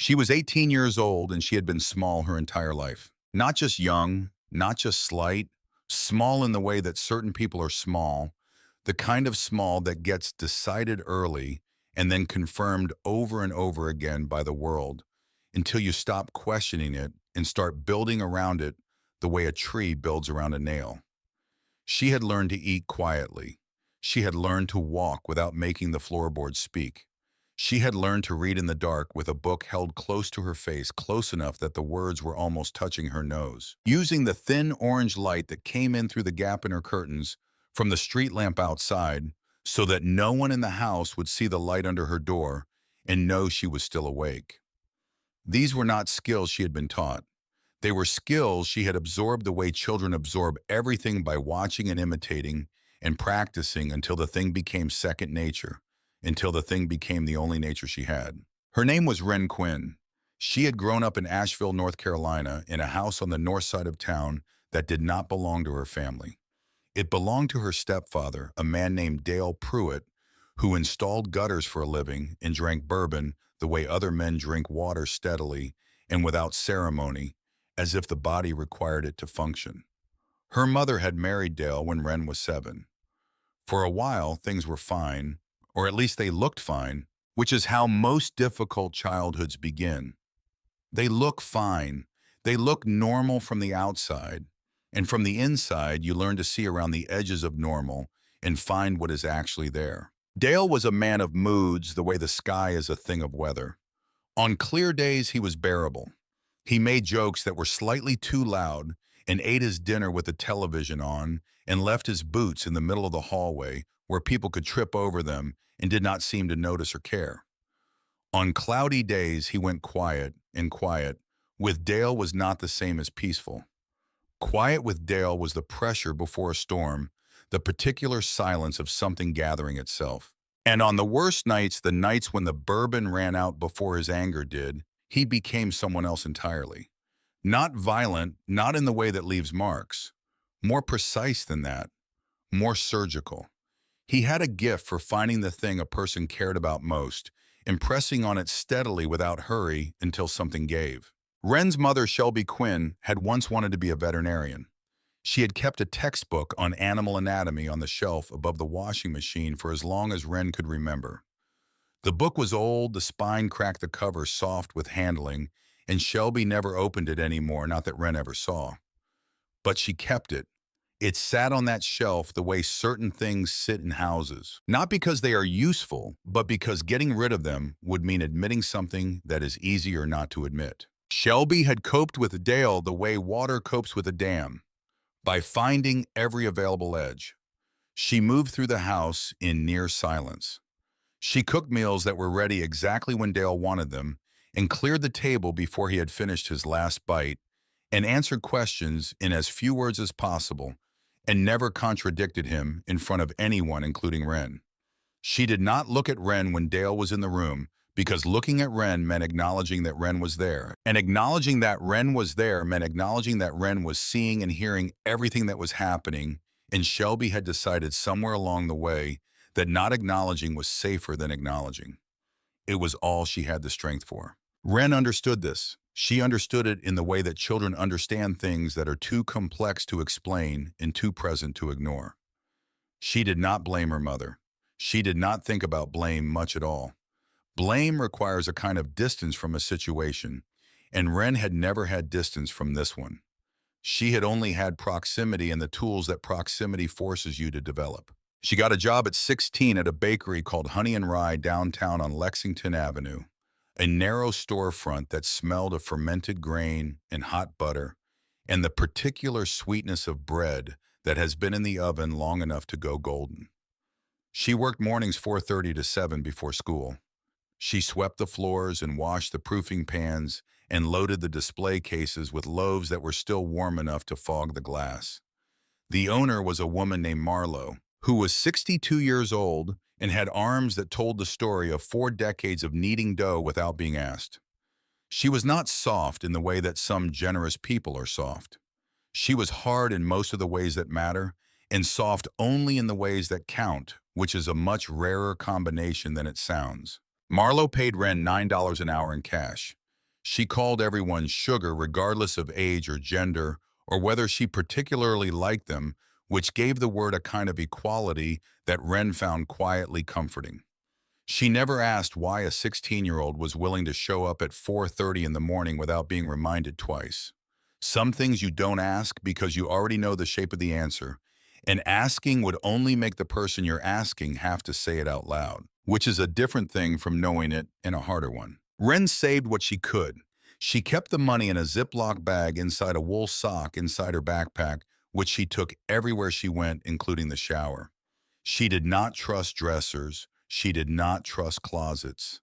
She was 18 years old and she had been small her entire life. Not just young, not just slight, small in the way that certain people are small, the kind of small that gets decided early and then confirmed over and over again by the world until you stop questioning it and start building around it the way a tree builds around a nail. She had learned to eat quietly. She had learned to walk without making the floorboards speak. She had learned to read in the dark with a book held close to her face, close enough that the words were almost touching her nose. Using the thin orange light that came in through the gap in her curtains from the street lamp outside so that no one in the house would see the light under her door and know she was still awake. These were not skills she had been taught. They were skills she had absorbed the way children absorb everything by watching and imitating and practicing until the thing became second nature, until the thing became the only nature she had. Her name was Wren Quinn. She had grown up in Asheville, North Carolina, in a house on the north side of town that did not belong to her family. It belonged to her stepfather, a man named Dale Pruitt, who installed gutters for a living and drank bourbon the way other men drink water steadily and without ceremony, as if the body required it to function. Her mother had married Dale when Wren was 7. For a while, things were fine, or at least they looked fine, which is how most difficult childhoods begin. They look fine. They look normal from the outside. And from the inside, you learn to see around the edges of normal and find what is actually there. Dale was a man of moods the way the sky is a thing of weather. On clear days, he was bearable. He made jokes that were slightly too loud and ate his dinner with the television on and left his boots in the middle of the hallway where people could trip over them and did not seem to notice or care. On cloudy days, he went quiet and quiet. With Dale was not the same as peaceful. Quiet with Dale was the pressure before a storm, the particular silence of something gathering itself. And on the worst nights, the nights when the bourbon ran out before his anger did, he became someone else entirely. Not violent, not in the way that leaves marks. More precise than that, more surgical. He had a gift for finding the thing a person cared about most, impressing on it steadily without hurry until something gave. Wren's mother, Shelby Quinn, had once wanted to be a veterinarian. She had kept a textbook on animal anatomy on the shelf above the washing machine for as long as Wren could remember. The book was old, the spine cracked, the cover soft with handling, and Shelby never opened it anymore, not that Wren ever saw. But she kept it. It sat on that shelf the way certain things sit in houses. Not because they are useful, but because getting rid of them would mean admitting something that is easier not to admit. Shelby had coped with Dale the way water copes with a dam, by finding every available edge. She moved through the house in near silence. She cooked meals that were ready exactly when Dale wanted them and cleared the table before he had finished his last bite and answered questions in as few words as possible and never contradicted him in front of anyone, including Wren. She did not look at Wren when Dale was in the room because looking at Wren meant acknowledging that Wren was there. And acknowledging that Wren was there meant acknowledging that Wren was seeing and hearing everything that was happening, and Shelby had decided somewhere along the way that not acknowledging was safer than acknowledging. It was all she had the strength for. Wren understood this. She understood it in the way that children understand things that are too complex to explain and too present to ignore. She did not blame her mother. She did not think about blame much at all. Blame requires a kind of distance from a situation, and Wren had never had distance from this one. She had only had proximity and the tools that proximity forces you to develop. She got a job at 16 at a bakery called Honey and Rye downtown on Lexington Avenue, a narrow storefront that smelled of fermented grain and hot butter and the particular sweetness of bread that has been in the oven long enough to go golden. She worked mornings 4:30 to 7 before school. She swept the floors and washed the proofing pans and loaded the display cases with loaves that were still warm enough to fog the glass. The owner was a woman named Marlowe, who was 62 years old and had arms that told the story of 4 decades of kneading dough without being asked. She was not soft in the way that some generous people are soft. She was hard in most of the ways that matter and soft only in the ways that count, which is a much rarer combination than it sounds. Marlowe paid Wren $9 an hour in cash. She called everyone sugar regardless of age or gender, or whether she particularly liked them, which gave the word a kind of equality that Wren found quietly comforting. She never asked why a 16-year-old was willing to show up at 4:30 in the morning without being reminded twice. Some things you don't ask because you already know the shape of the answer, and asking would only make the person you're asking have to say it out loud, which is a different thing from knowing it and a harder one. Wren saved what she could. She kept the money in a Ziploc bag inside a wool sock inside her backpack, which she took everywhere she went, including the shower. She did not trust dressers. She did not trust closets.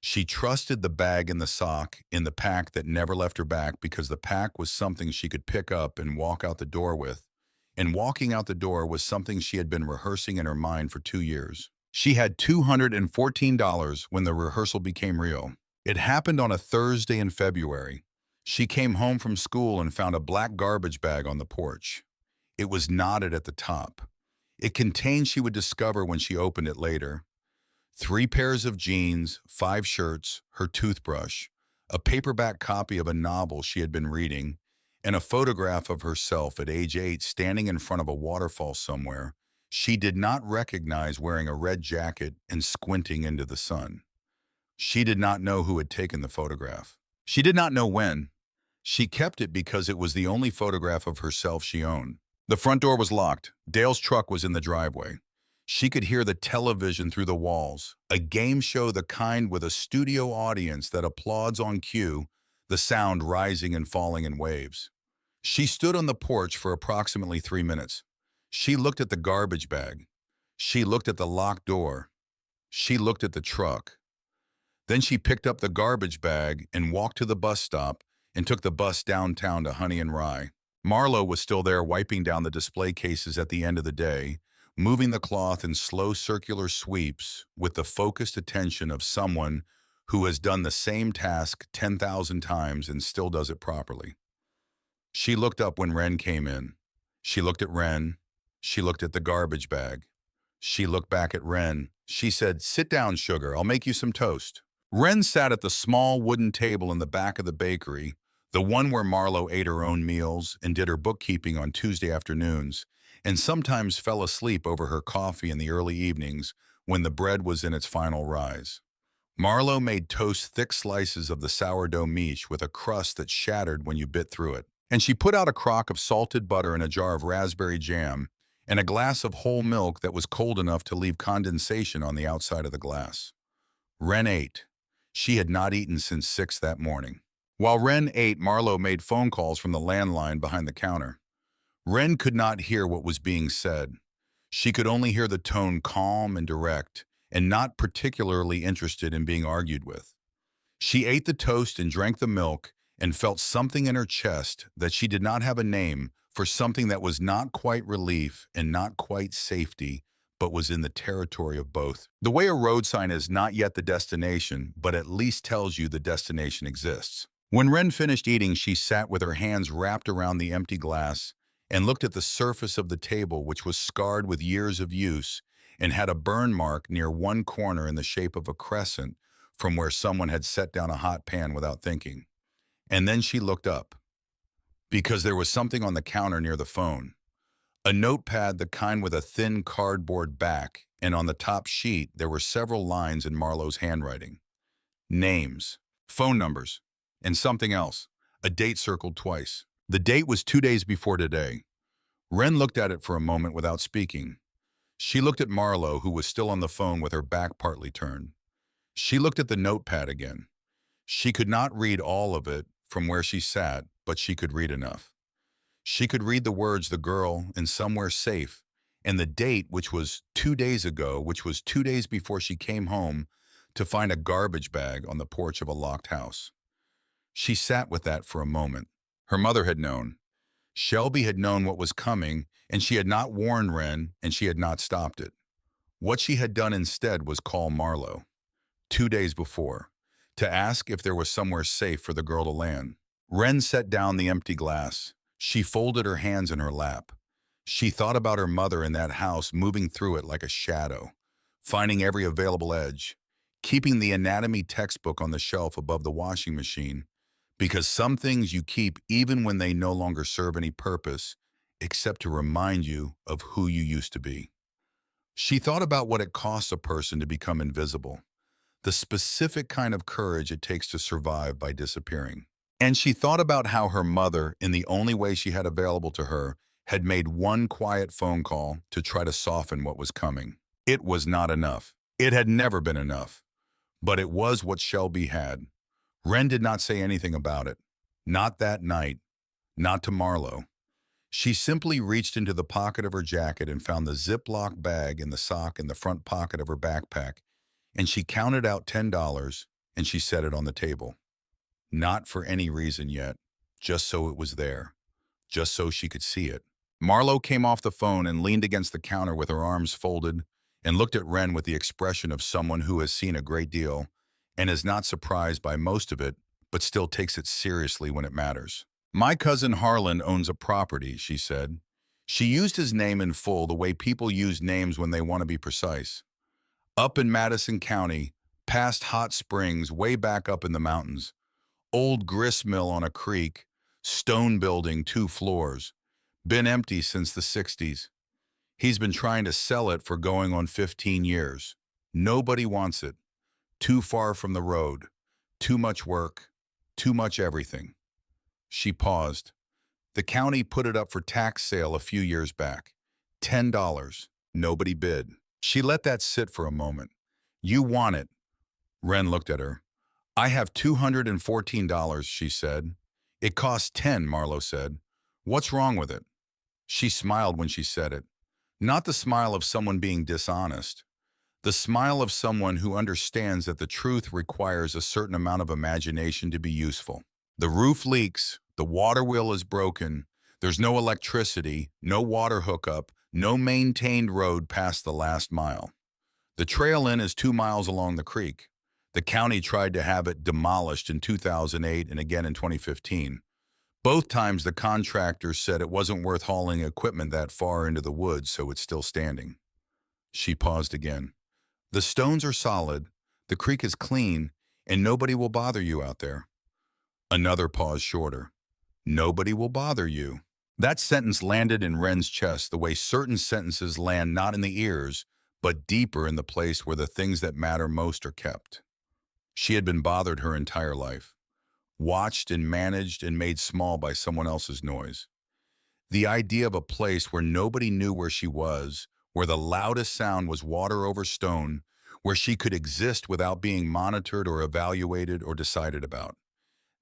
She trusted the bag and the sock in the pack that never left her back because the pack was something she could pick up and walk out the door with. And walking out the door was something she had been rehearsing in her mind for 2 years. She had $214 when the rehearsal became real. It happened on a Thursday in February. She came home from school and found a black garbage bag on the porch. It was knotted at the top. It contained, she would discover when she opened it later, 3 pairs of jeans, 5 shirts, her toothbrush, a paperback copy of a novel she had been reading, and a photograph of herself at age 8 standing in front of a waterfall somewhere she did not recognize, wearing a red jacket and squinting into the sun. She did not know who had taken the photograph. She did not know when. She kept it because it was the only photograph of herself she owned. The front door was locked. Dale's truck was in the driveway. She could hear the television through the walls, a game show the kind with a studio audience that applauds on cue, the sound rising and falling in waves. She stood on the porch for approximately 3 minutes. She looked at the garbage bag. She looked at the locked door. She looked at the truck. Then she picked up the garbage bag and walked to the bus stop and took the bus downtown to Honey and Rye. Marlo was still there, wiping down the display cases at the end of the day, moving the cloth in slow circular sweeps with the focused attention of someone who has done the same task 10,000 times and still does it properly. She looked up when Wren came in. She looked at Wren. She looked at the garbage bag. She looked back at Wren. She said, "Sit down, sugar. I'll make you some toast." Wren sat at the small wooden table in the back of the bakery, the one where Marlo ate her own meals and did her bookkeeping on Tuesday afternoons, and sometimes fell asleep over her coffee in the early evenings when the bread was in its final rise. Marlo made toast, thick slices of the sourdough miche with a crust that shattered when you bit through it. And she put out a crock of salted butter and a jar of raspberry jam and a glass of whole milk that was cold enough to leave condensation on the outside of the glass. Wren ate. She had not eaten since 6 that morning. While Wren ate, Marlo made phone calls from the landline behind the counter. Wren could not hear what was being said. She could only hear the tone, calm and direct, and not particularly interested in being argued with. She ate the toast and drank the milk and felt something in her chest that she did not have a name for, something that was not quite relief and not quite safety, but was in the territory of both. The way a road sign is not yet the destination, but at least tells you the destination exists. When Wren finished eating, she sat with her hands wrapped around the empty glass and looked at the surface of the table, which was scarred with years of use and had a burn mark near one corner in the shape of a crescent from where someone had set down a hot pan without thinking. And then she looked up, because there was something on the counter near the phone. A notepad, the kind with a thin cardboard back, and on the top sheet there were several lines in Marlo's handwriting. Names, phone numbers, and something else, a date circled twice. The date was 2 days before today. Wren looked at it for a moment without speaking. She looked at Marlo, who was still on the phone with her back partly turned. She looked at the notepad again. She could not read all of it from where she sat, but she could read enough. She could read the words "the girl" and "somewhere safe," and the date, which was 2 days ago, which was 2 days before she came home to find a garbage bag on the porch of a locked house. She sat with that for a moment. Her mother had known. Shelby had known what was coming, and she had not warned Wren, and she had not stopped it. What she had done instead was call Marlo, 2 days before, to ask if there was somewhere safe for the girl to land. Wren set down the empty glass. She folded her hands in her lap. She thought about her mother in that house, moving through it like a shadow, finding every available edge, keeping the anatomy textbook on the shelf above the washing machine, Because some things you keep even when they no longer serve any purpose, except to remind you of who you used to be. She thought about what it costs a person to become invisible, the specific kind of courage it takes to survive by disappearing. And she thought about how her mother, in the only way she had available to her, had made one quiet phone call to try to soften what was coming. It was not enough. It had never been enough. But it was what Shelby had. Wren did not say anything about it. Not that night. Not to Marlowe. She simply reached into the pocket of her jacket and found the Ziploc bag and the sock in the front pocket of her backpack, and she counted out $10 and she set it on the table. Not for any reason yet, just so it was there, just so she could see it. Marlowe came off the phone and leaned against the counter with her arms folded and looked at Wren with the expression of someone who has seen a great deal and is not surprised by most of it, but still takes it seriously when it matters. "My cousin Harlan owns a property," she said. She used his name in full the way people use names when they want to be precise. "Up in Madison County, past Hot Springs, way back up in the mountains. Old grist mill on a creek, stone building, 2 floors. Been empty since the 60s. He's been trying to sell it for going on 15 years. Nobody wants it. Too far from the road. Too much work. Too much everything." She paused. "The county put it up for tax sale a few years back. $10. Nobody bid." She let that sit for a moment. "You want it." Wren looked at her. "I have $214, she said. "It costs 10, Marlowe said. "What's wrong with it?" She smiled when she said it. Not the smile of someone being dishonest. The smile of someone who understands that the truth requires a certain amount of imagination to be useful. "The roof leaks, the water wheel is broken, there's no electricity, no water hookup, no maintained road past the last mile. The trail in is 2 miles along the creek. The county tried to have it demolished in 2008 and again in 2015. Both times the contractors said it wasn't worth hauling equipment that far into the woods, so it's still standing." She paused again. "The stones are solid, the creek is clean, and nobody will bother you out there." Another pause shorter. "Nobody will bother you." That sentence landed in Wren's chest the way certain sentences land not in the ears, but deeper in the place where the things that matter most are kept. She had been bothered her entire life, watched and managed and made small by someone else's noise. The idea of a place where nobody knew where she was, where the loudest sound was water over stone, where she could exist without being monitored or evaluated or decided about.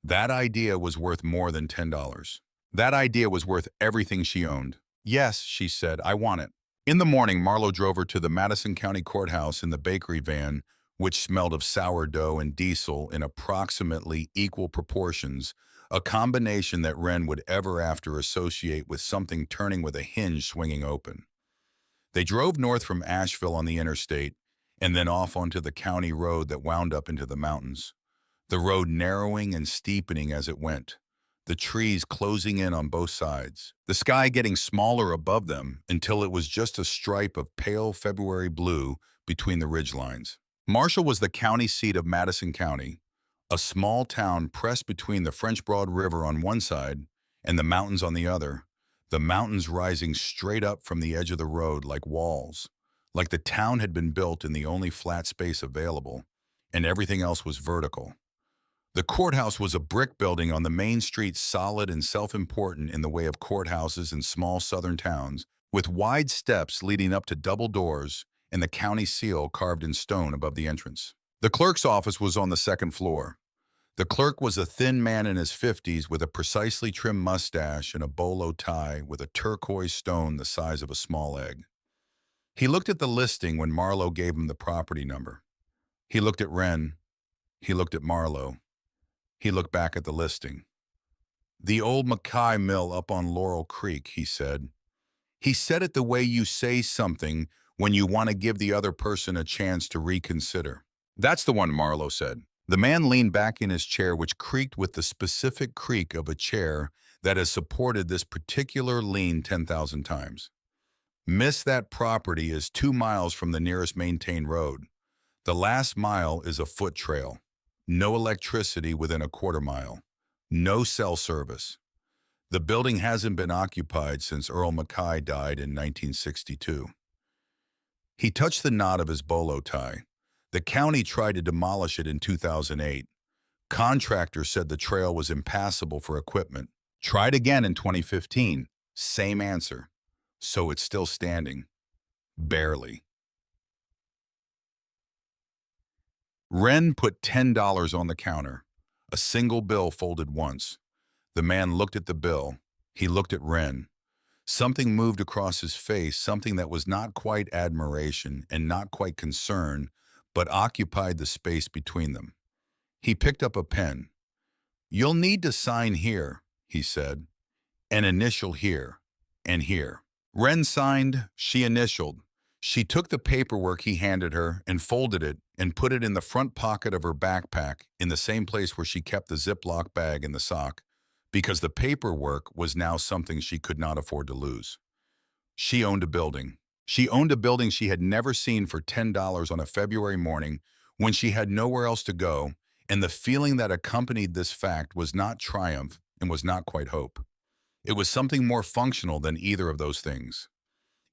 That idea was worth more than $10. That idea was worth everything she owned. "Yes," she said, "I want it." In the morning, Marlowe drove her to the Madison County Courthouse in the bakery van, which smelled of sourdough and diesel in approximately equal proportions, a combination that Wren would ever after associate with something turning with a hinge swinging open. They drove north from Asheville on the interstate and then off onto the county road that wound up into the mountains. The road narrowing and steepening as it went, the trees closing in on both sides, the sky getting smaller above them until it was just a stripe of pale February blue between the ridgelines. Marshall was the county seat of Madison County, a small town pressed between the French Broad River on one side and the mountains on the other, the mountains rising straight up from the edge of the road like walls, like the town had been built in the only flat space available, and everything else was vertical. The courthouse was a brick building on the main street, solid and self-important in the way of courthouses in small southern towns, with wide steps leading up to double doors and the county seal carved in stone above the entrance. The clerk's office was on the second floor. The clerk was a thin man in his 50s with a precisely trimmed mustache and a bolo tie with a turquoise stone the size of a small egg. He looked at the listing when Marlowe gave him the property number. He looked at Wren. He looked at Marlowe. He looked back at the listing. "The old Mackay mill up on Laurel Creek," he said. He said it the way you say something when you want to give the other person a chance to reconsider. "That's the one," Marlowe said. The man leaned back in his chair, which creaked with the specific creak of a chair that has supported this particular lean 10,000 times. "Miss, that property is 2 miles from the nearest maintained road. The last mile is a foot trail. No electricity within a quarter mile. No cell service. The building hasn't been occupied since Earl Mackay died in 1962. He touched the knot of his bolo tie. The county tried to demolish it in 2008. Contractors said the trail was impassable for equipment. Tried again in 2015. Same answer. So it's still standing. Barely. Wren put $10 on the counter. A single bill folded once. The man looked at the bill. He looked at Wren. Something moved across his face, something that was not quite admiration and not quite concern, but occupied the space between them. He picked up a pen. "You'll need to sign here," he said. "An initial here, and here." Wren signed, she initialed. She took the paperwork he handed her and folded it and put it in the front pocket of her backpack in the same place where she kept the Ziploc bag and the sock, because the paperwork was now something she could not afford to lose. She owned a building. She owned a building she had never seen for $10 on a February morning when she had nowhere else to go, and the feeling that accompanied this fact was not triumph and was not quite hope. It was something more functional than either of those things.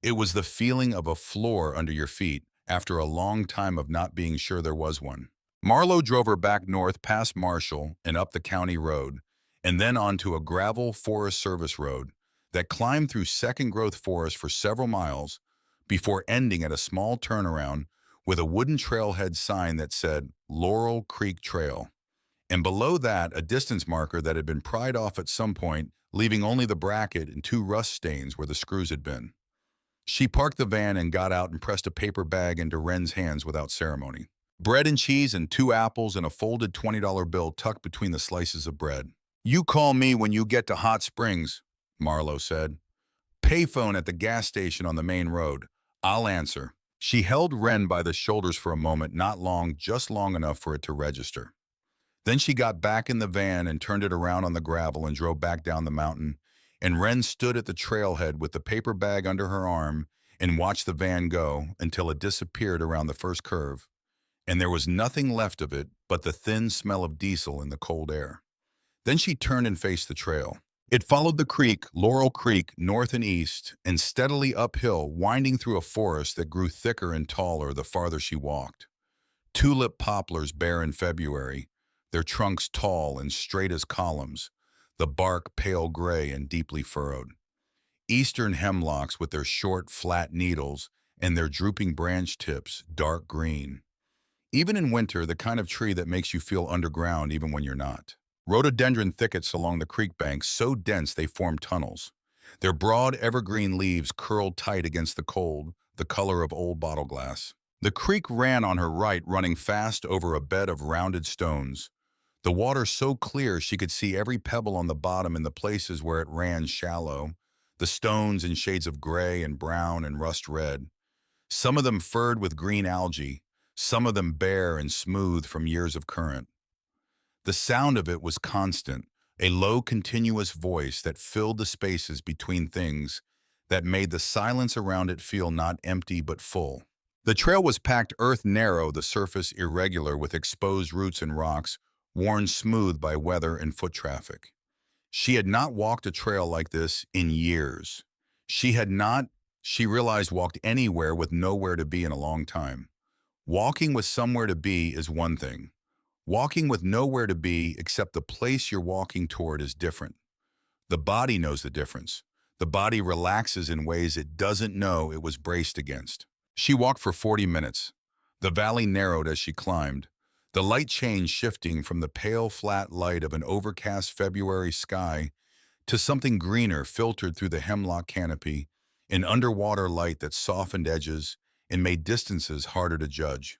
It was the feeling of a floor under your feet after a long time of not being sure there was one. Marlowe drove her back north past Marshall and up the county road, and then onto a gravel Forest Service road that climbed through second-growth forest for several miles before ending at a small turnaround with a wooden trailhead sign that said Laurel Creek Trail, and below that a distance marker that had been pried off at some point, leaving only the bracket and two rust stains where the screws had been. She parked the van and got out and pressed a paper bag into Wren's hands without ceremony. Bread and cheese and 2 apples and a folded $20 bill tucked between the slices of bread. "You call me when you get to Hot Springs," Marlowe said. "Payphone at the gas station on the main road. I'll answer." She held Wren by the shoulders for a moment, not long, just long enough for it to register. Then she got back in the van and turned it around on the gravel and drove back down the mountain, and Wren stood at the trailhead with the paper bag under her arm and watched the van go until it disappeared around the first curve, and there was nothing left of it but the thin smell of diesel in the cold air. Then she turned and faced the trail. It followed the creek, Laurel Creek, north and east, and steadily uphill, winding through a forest that grew thicker and taller the farther she walked. Tulip poplars bare in February, their trunks tall and straight as columns, the bark pale gray and deeply furrowed. Eastern hemlocks with their short, flat needles and their drooping branch tips dark green. Even in winter, the kind of tree that makes you feel underground even when you're not. Rhododendron thickets along the creek banks so dense they form tunnels. Their broad evergreen leaves curled tight against the cold, the color of old bottle glass. The creek ran on her right, running fast over a bed of rounded stones. The water so clear she could see every pebble on the bottom in the places where it ran shallow, the stones in shades of gray and brown and rust red. Some of them furred with green algae, some of them bare and smooth from years of current. The sound of it was constant, a low, continuous voice that filled the spaces between things, that made the silence around it feel not empty but full. The trail was packed earth narrow, the surface irregular with exposed roots and rocks, worn smooth by weather and foot traffic. She had not walked a trail like this in years. She had not, she realized, walked anywhere with nowhere to be in a long time. Walking with somewhere to be is one thing. Walking with nowhere to be except the place you're walking toward is different. The body knows the difference. The body relaxes in ways it doesn't know it was braced against. She walked for 40 minutes. The valley narrowed as she climbed. The light change shifting from the pale, flat light of an overcast February sky to something greener filtered through the hemlock canopy, an underwater light that softened edges and made distances harder to judge.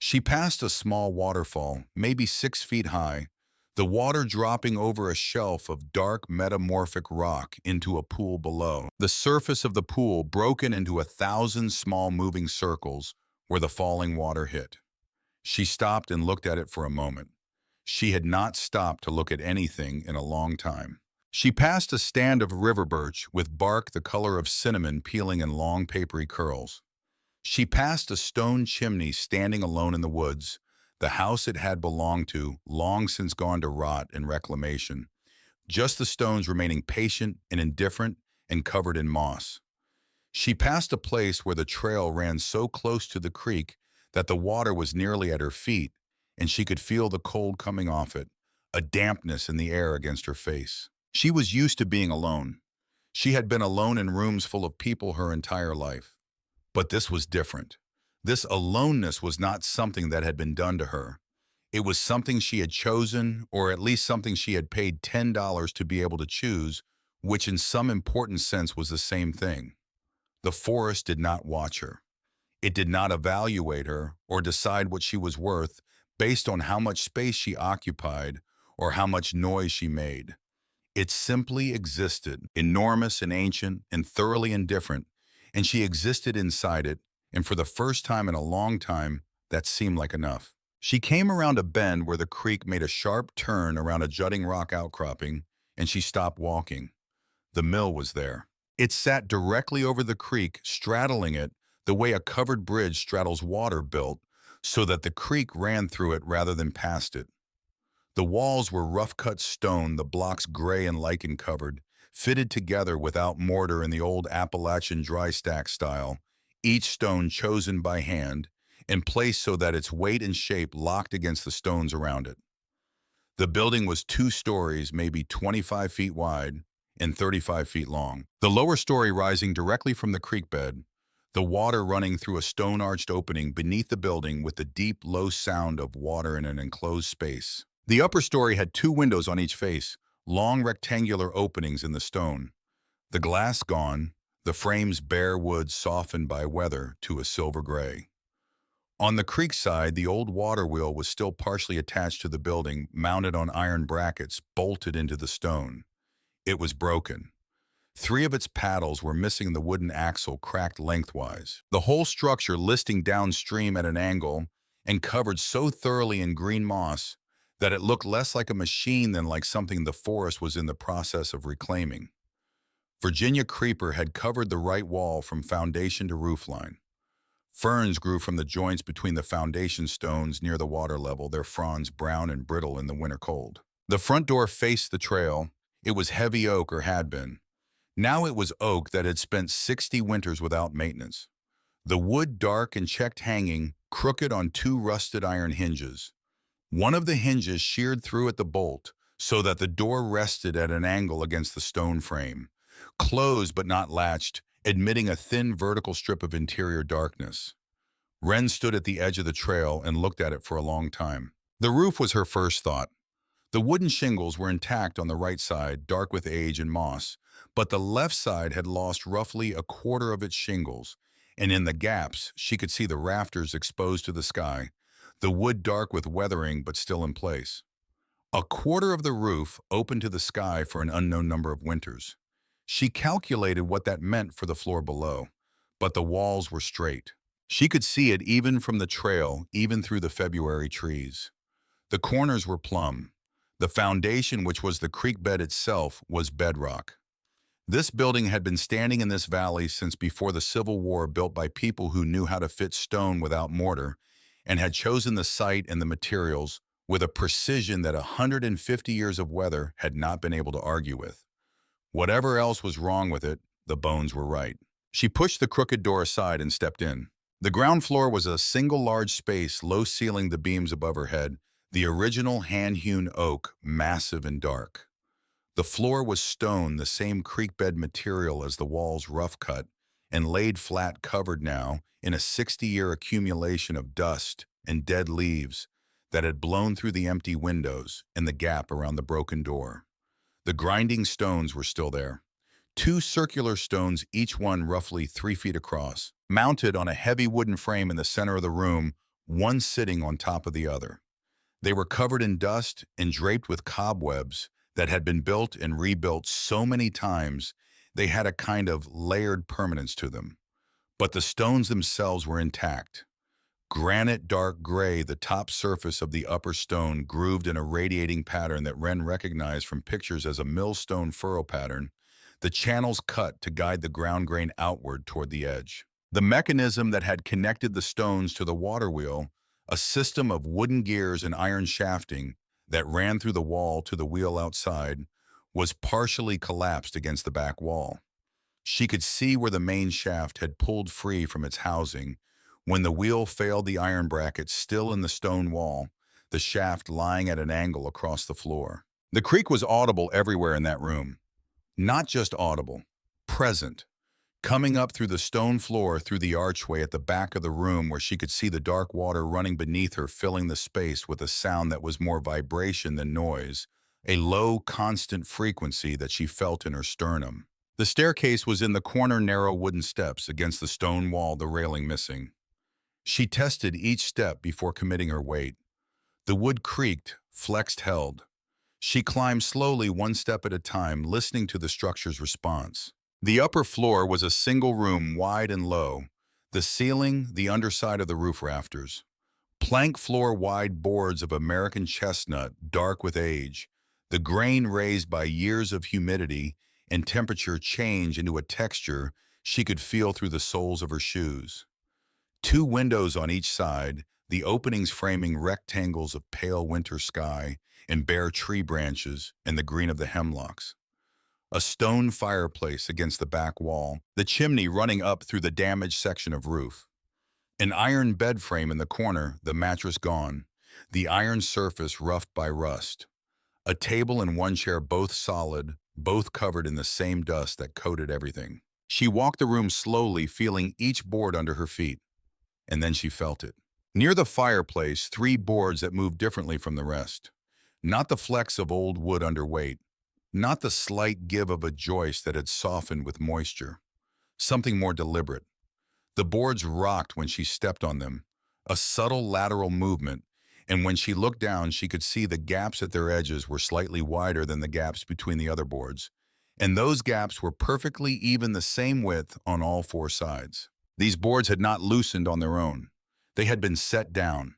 She passed a small waterfall, maybe 6 feet high, the water dropping over a shelf of dark metamorphic rock into a pool below. The surface of the pool broken into 1,000 small moving circles where the falling water hit. She stopped and looked at it for a moment. She had not stopped to look at anything in a long time. She passed a stand of river birch with bark the color of cinnamon peeling in long papery curls. She passed a stone chimney standing alone in the woods, The house it had belonged to, long since gone to rot and reclamation. Just the stones remaining patient and indifferent and covered in moss. She passed a place where the trail ran so close to the creek that the water was nearly at her feet, and she could feel the cold coming off it, a dampness in the air against her face. She was used to being alone. She had been alone in rooms full of people her entire life. But this was different. This aloneness was not something that had been done to her. It was something she had chosen, or at least something she had paid $10 to be able to choose, which in some important sense was the same thing. The forest did not watch her. It did not evaluate her or decide what she was worth based on how much space she occupied or how much noise she made. It simply existed, enormous and ancient and thoroughly indifferent, and she existed inside it, and for the first time in a long time, that seemed like enough. She came around a bend where the creek made a sharp turn around a jutting rock outcropping, and she stopped walking. The mill was there. It sat directly over the creek, straddling it the way a covered bridge straddles water built, so that the creek ran through it rather than past it. The walls were rough-cut stone, the blocks gray and lichen-covered, fitted together without mortar in the old Appalachian dry stack style, each stone chosen by hand and placed so that its weight and shape locked against the stones around it. The building was 2 stories, maybe 25 feet wide and 35 feet long. The lower story rising directly from the creek bed, the water running through a stone-arched opening beneath the building with the deep, low sound of water in an enclosed space. The upper story had 2 windows on each face, long rectangular openings in the stone. The glass gone, the frames bare wood softened by weather to a silver gray. On the creek side, the old water wheel was still partially attached to the building, mounted on iron brackets bolted into the stone. It was broken. 3 of its paddles were missing, the wooden axle cracked lengthwise. The whole structure listing downstream at an angle and covered so thoroughly in green moss that it looked less like a machine than like something the forest was in the process of reclaiming. Virginia creeper had covered the right wall from foundation to roofline. Ferns grew from the joints between the foundation stones near the water level, their fronds brown and brittle in the winter cold. The front door faced the trail. It was heavy oak, or had been. Now it was oak that had spent 60 winters without maintenance. The wood dark and checked, hanging crooked on 2 rusted iron hinges. One of the hinges sheared through at the bolt so that the door rested at an angle against the stone frame, closed but not latched, admitting a thin vertical strip of interior darkness. Wren stood at the edge of the trail and looked at it for a long time. The roof was her first thought. The wooden shingles were intact on the right side, dark with age and moss, but the left side had lost roughly a quarter of its shingles, and in the gaps she could see the rafters exposed to the sky, the wood dark with weathering but still in place. A quarter of the roof open to the sky for an unknown number of winters. She calculated what that meant for the floor below, but the walls were straight. She could see it even from the trail, even through the February trees. The corners were plumb. The foundation, which was the creek bed itself, was bedrock. This building had been standing in this valley since before the Civil War, built by people who knew how to fit stone without mortar and had chosen the site and the materials with a precision that 150 years of weather had not been able to argue with. Whatever else was wrong with it, the bones were right. She pushed the crooked door aside and stepped in. The ground floor was a single large space, low ceiling the beams above her head, the original hand-hewn oak, massive and dark. The floor was stone, the same creek bed material as the walls, rough cut and laid flat, covered now in a 60-year accumulation of dust and dead leaves that had blown through the empty windows and the gap around the broken door. The grinding stones were still there. 2 circular stones, each one roughly 3 feet across, mounted on a heavy wooden frame in the center of the room, one sitting on top of the other. They were covered in dust and draped with cobwebs that had been built and rebuilt so many times they had a kind of layered permanence to them. But the stones themselves were intact. Granite dark gray, the top surface of the upper stone grooved in a radiating pattern that Wren recognized from pictures as a millstone furrow pattern, the channels cut to guide the ground grain outward toward the edge. The mechanism that had connected the stones to the water wheel, A system of wooden gears and iron shafting that ran through the wall to the wheel outside was partially collapsed against the back wall. She could see where the main shaft had pulled free from its housing when the wheel failed the iron bracket still in the stone wall, the shaft lying at an angle across the floor. The creak was audible everywhere in that room. Not just audible, present, coming up through the stone floor through the archway at the back of the room where she could see the dark water running beneath her, filling the space with a sound that was more vibration than noise, a low, constant frequency that she felt in her sternum. The staircase was in the corner, narrow wooden steps against the stone wall, the railing missing. She tested each step before committing her weight. The wood creaked, flexed, held. She climbed slowly, one step at a time, listening to the structure's response. The upper floor was a single room, wide and low. The ceiling, the underside of the roof rafters. Plank floor, wide boards of American chestnut, dark with age. The grain raised by years of humidity and temperature change into a texture she could feel through the soles of her shoes. Two windows on each side, the openings framing rectangles of pale winter sky and bare tree branches and the green of the hemlocks. A stone fireplace against the back wall, the chimney running up through the damaged section of roof. An iron bed frame in the corner, the mattress gone, the iron surface roughed by rust. A table and one chair, both solid, both covered in the same dust that coated everything. She walked the room slowly, feeling each board under her feet, and then she felt it. Near the fireplace, three boards that moved differently from the rest. Not the flecks of old wood under weight, not the slight give of a joist that had softened with moisture. Something more deliberate. The boards rocked when she stepped on them, a subtle lateral movement, and when she looked down, she could see the gaps at their edges were slightly wider than the gaps between the other boards, and those gaps were perfectly even, the same width on all four sides. These boards had not loosened on their own. They had been set down,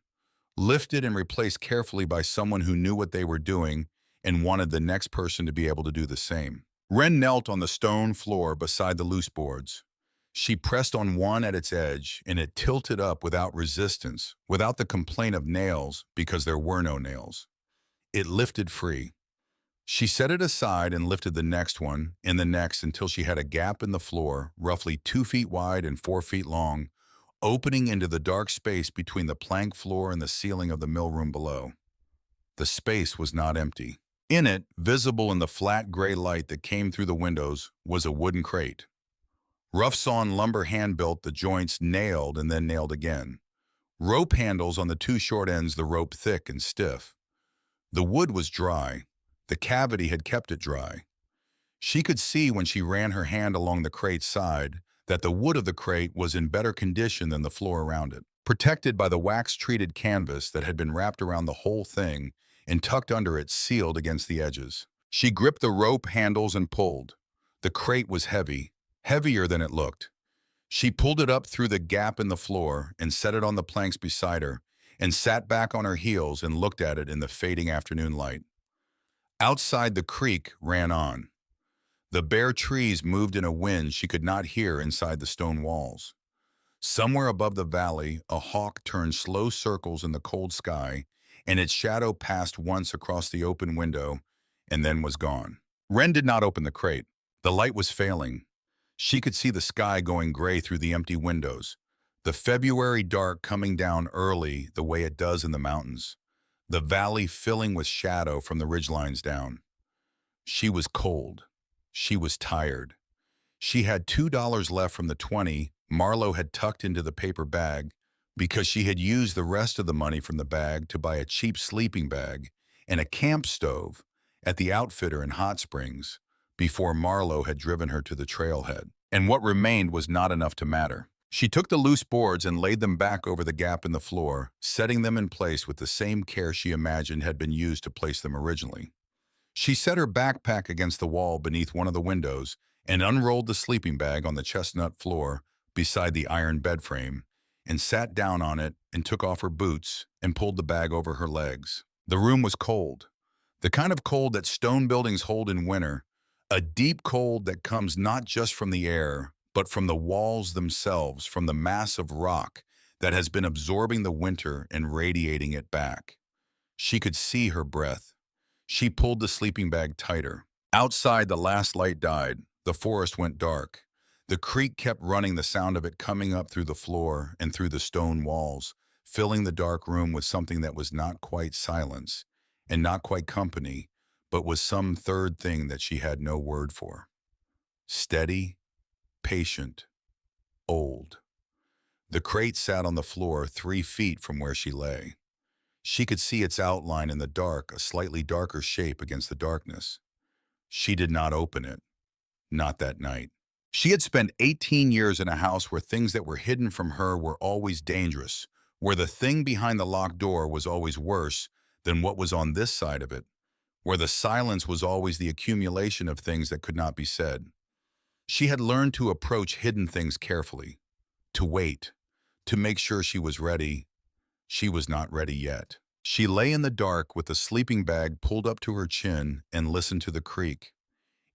lifted and replaced carefully by someone who knew what they were doing and wanted the next person to be able to do the same. Wren knelt on the stone floor beside the loose boards. She pressed on one at its edge, and it tilted up without resistance, without the complaint of nails, because there were no nails. It lifted free. She set it aside and lifted the next one, and the next, until she had a gap in the floor, roughly 2 feet wide and 4 feet long, opening into the dark space between the plank floor and the ceiling of the mill room below. The space was not empty. In it, visible in the flat gray light that came through the windows, was a wooden crate. Rough-sawn lumber hand-built, the joints nailed and then nailed again. Rope handles on the two short ends, the rope thick and stiff. The wood was dry. The cavity had kept it dry. She could see when she ran her hand along the crate's side that the wood of the crate was in better condition than the floor around it, protected by the wax-treated canvas that had been wrapped around the whole thing and tucked under it, sealed against the edges. She gripped the rope handles and pulled. The crate was heavy, heavier than it looked. She pulled it up through the gap in the floor and set it on the planks beside her and sat back on her heels and looked at it in the fading afternoon light. Outside, the creek ran on. The bare trees moved in a wind she could not hear inside the stone walls. Somewhere above the valley, a hawk turned slow circles in the cold sky, and its shadow passed once across the open window and then was gone. Wren did not open the crate. The light was failing. She could see the sky going gray through the empty windows, the February dark coming down early the way it does in the mountains, the valley filling with shadow from the ridgelines down. She was cold. She was tired. She had $2 left from the 20 Marlowe had tucked into the paper bag because she had used the rest of the money from the bag to buy a cheap sleeping bag and a camp stove at the outfitter in Hot Springs before Marlowe had driven her to the trailhead. And what remained was not enough to matter. She took the loose boards and laid them back over the gap in the floor, setting them in place with the same care she imagined had been used to place them originally. She set her backpack against the wall beneath one of the windows and unrolled the sleeping bag on the chestnut floor beside the iron bed frame and sat down on it and took off her boots and pulled the bag over her legs. The room was cold, the kind of cold that stone buildings hold in winter, a deep cold that comes not just from the air, but from the walls themselves, from the mass of rock that has been absorbing the winter and radiating it back. She could see her breath. She pulled the sleeping bag tighter. Outside, the last light died. The forest went dark. The creek kept running, the sound of it coming up through the floor and through the stone walls, filling the dark room with something that was not quite silence and not quite company, but was some third thing that she had no word for. Steady, patient, old. The crate sat on the floor 3 feet from where she lay. She could see its outline in the dark, a slightly darker shape against the darkness. She did not open it, not that night. She had spent 18 years in a house where things that were hidden from her were always dangerous, where the thing behind the locked door was always worse than what was on this side of it, where the silence was always the accumulation of things that could not be said. She had learned to approach hidden things carefully, to wait, to make sure she was ready. She was not ready yet. She lay in the dark with the sleeping bag pulled up to her chin and listened to the creek.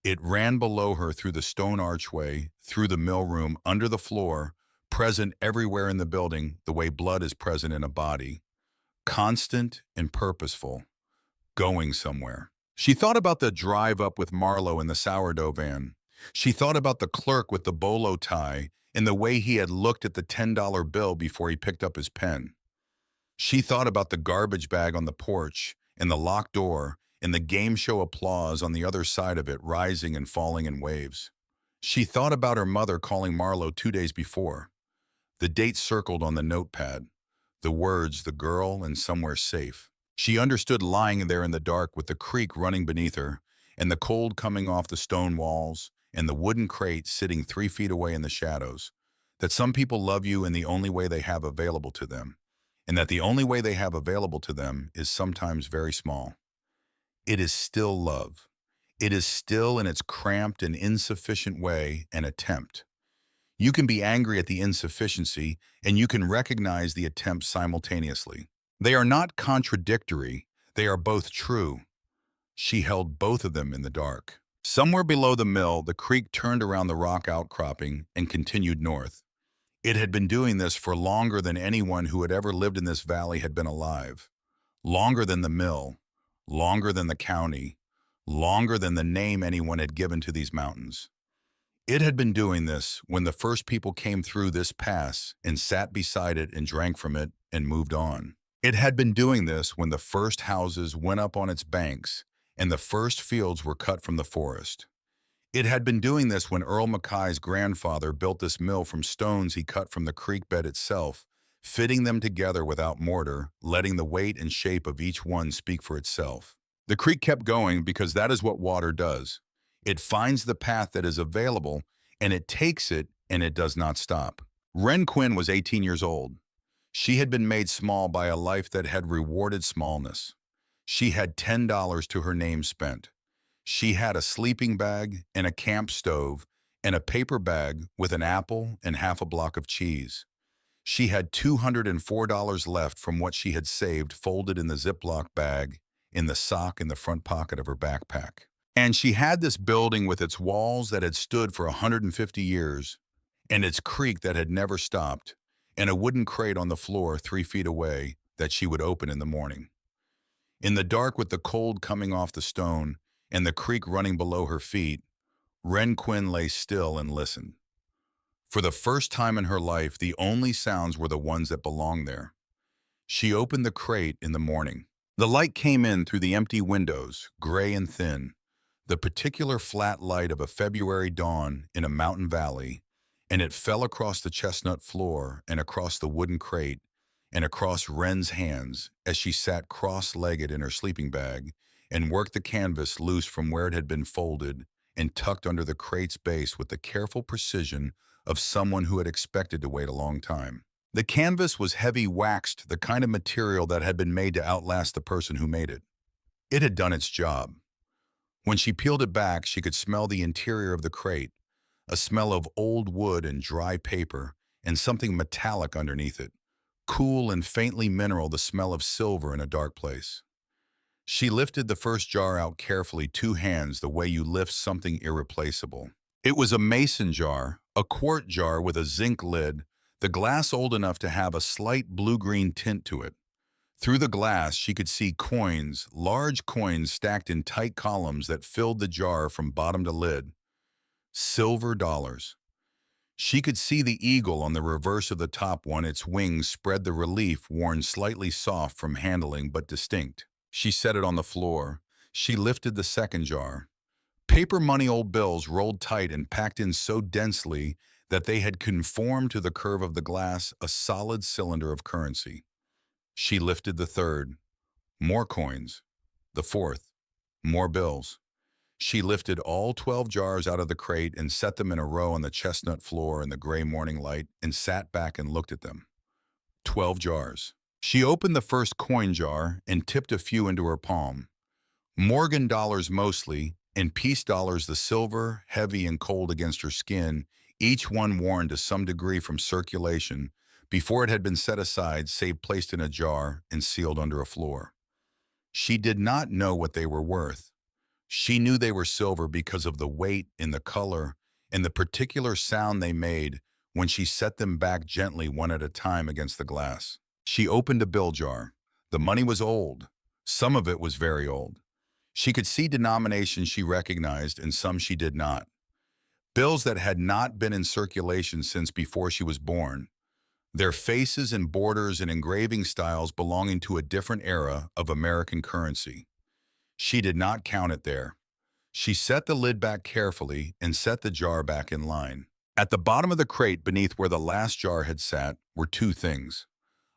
It ran below her through the stone archway, through the mill room, under the floor, present everywhere in the building the way blood is present in a body, constant and purposeful, going somewhere. She thought about the drive up with Marlowe in the sourdough van. She thought about the clerk with the bolo tie and the way he had looked at the $10 bill before he picked up his pen. She thought about the garbage bag on the porch and the locked door and the game show applause on the other side of it rising and falling in waves. She thought about her mother calling Marlowe 2 days before. The date circled on the notepad, the words, the girl, and somewhere safe. She understood lying there in the dark with the creek running beneath her and the cold coming off the stone walls and the wooden crate sitting 3 feet away in the shadows, that some people love you in the only way they have available to them, and that the only way they have available to them is sometimes very small. It is still love. It is still, in its cramped and insufficient way, an attempt. You can be angry at the insufficiency, and you can recognize the attempt simultaneously. They are not contradictory. They are both true. She held both of them in the dark. Somewhere below the mill, the creek turned around the rock outcropping and continued north. It had been doing this for longer than anyone who had ever lived in this valley had been alive. Longer than the mill, longer than the county, longer than the name anyone had given to these mountains. It had been doing this when the first people came through this pass and sat beside it and drank from it and moved on. It had been doing this when the first houses went up on its banks and the first fields were cut from the forest. It had been doing this when Earl Mackay's grandfather built this mill from stones he cut from the creek bed itself, fitting them together without mortar, letting the weight and shape of each one speak for itself. The creek kept going because that is what water does. It finds the path that is available, and it takes it, and it does not stop. Wren Quinn was 18 years old. She had been made small by a life that had rewarded smallness. She had $10 to her name spent. She had a sleeping bag and a camp stove and a paper bag with an apple and half a block of cheese. She had $204 left from what she had saved folded in the Ziploc bag in the sock in the front pocket of her backpack. And she had this building with its walls that had stood for 150 years and its creek that had never stopped and a wooden crate on the floor 3 feet away that she would open in the morning. In the dark with the cold coming off the stone and the creek running below her feet, Wren Quinn lay still and listened. For the first time in her life, the only sounds were the ones that belonged there. She opened the crate in the morning. The light came in through the empty windows, gray and thin, the particular flat light of a February dawn in a mountain valley, and it fell across the chestnut floor and across the wooden crate and across Wren's hands as she sat cross-legged in her sleeping bag and worked the canvas loose from where it had been folded and tucked under the crate's base with the careful precision of someone who had expected to wait a long time. The canvas was heavy waxed, the kind of material that had been made to outlast the person who made it. It had done its job. When she peeled it back, she could smell the interior of the crate, a smell of old wood and dry paper, and something metallic underneath it, cool and faintly mineral, the smell of silver in a dark place. She lifted the first jar out carefully, 2 hands, the way you lift something irreplaceable. It was a mason jar, a quart jar with a zinc lid the glass old enough to have a slight blue-green tint to it. Through the glass, she could see coins, large coins stacked in tight columns that filled the jar from bottom to lid. Silver dollars. She could see the eagle on the reverse of the top one, its wings spread the relief worn slightly soft from handling but distinct. She set it on the floor. She lifted the second jar. Paper money old bills rolled tight and packed in so densely that they had conformed to the curve of the glass, a solid cylinder of currency. She lifted the third. More coins. The fourth. More bills. She lifted all 12 jars out of the crate and set them in a row on the chestnut floor in the gray morning light and sat back and looked at them. 12 jars. She opened the first coin jar and tipped a few into her palm. Morgan dollars mostly, and piece dollars, the silver, heavy and cold against her skin, each one worn to some degree from circulation, before it had been set aside, save placed in a jar and sealed under a floor. She did not know what they were worth. She knew they were silver because of the weight and the color and the particular sound they made when she set them back gently one at a time against the glass. She opened a bill jar. The money was old. Some of it was very old. She could see denominations she recognized and some she did not. Bills that had not been in circulation since before she was born. Their faces and borders and engraving styles belonging to a different era of American currency. She did not count it there. She set the lid back carefully and set the jar back in line. At the bottom of the crate beneath where the last jar had sat were two things.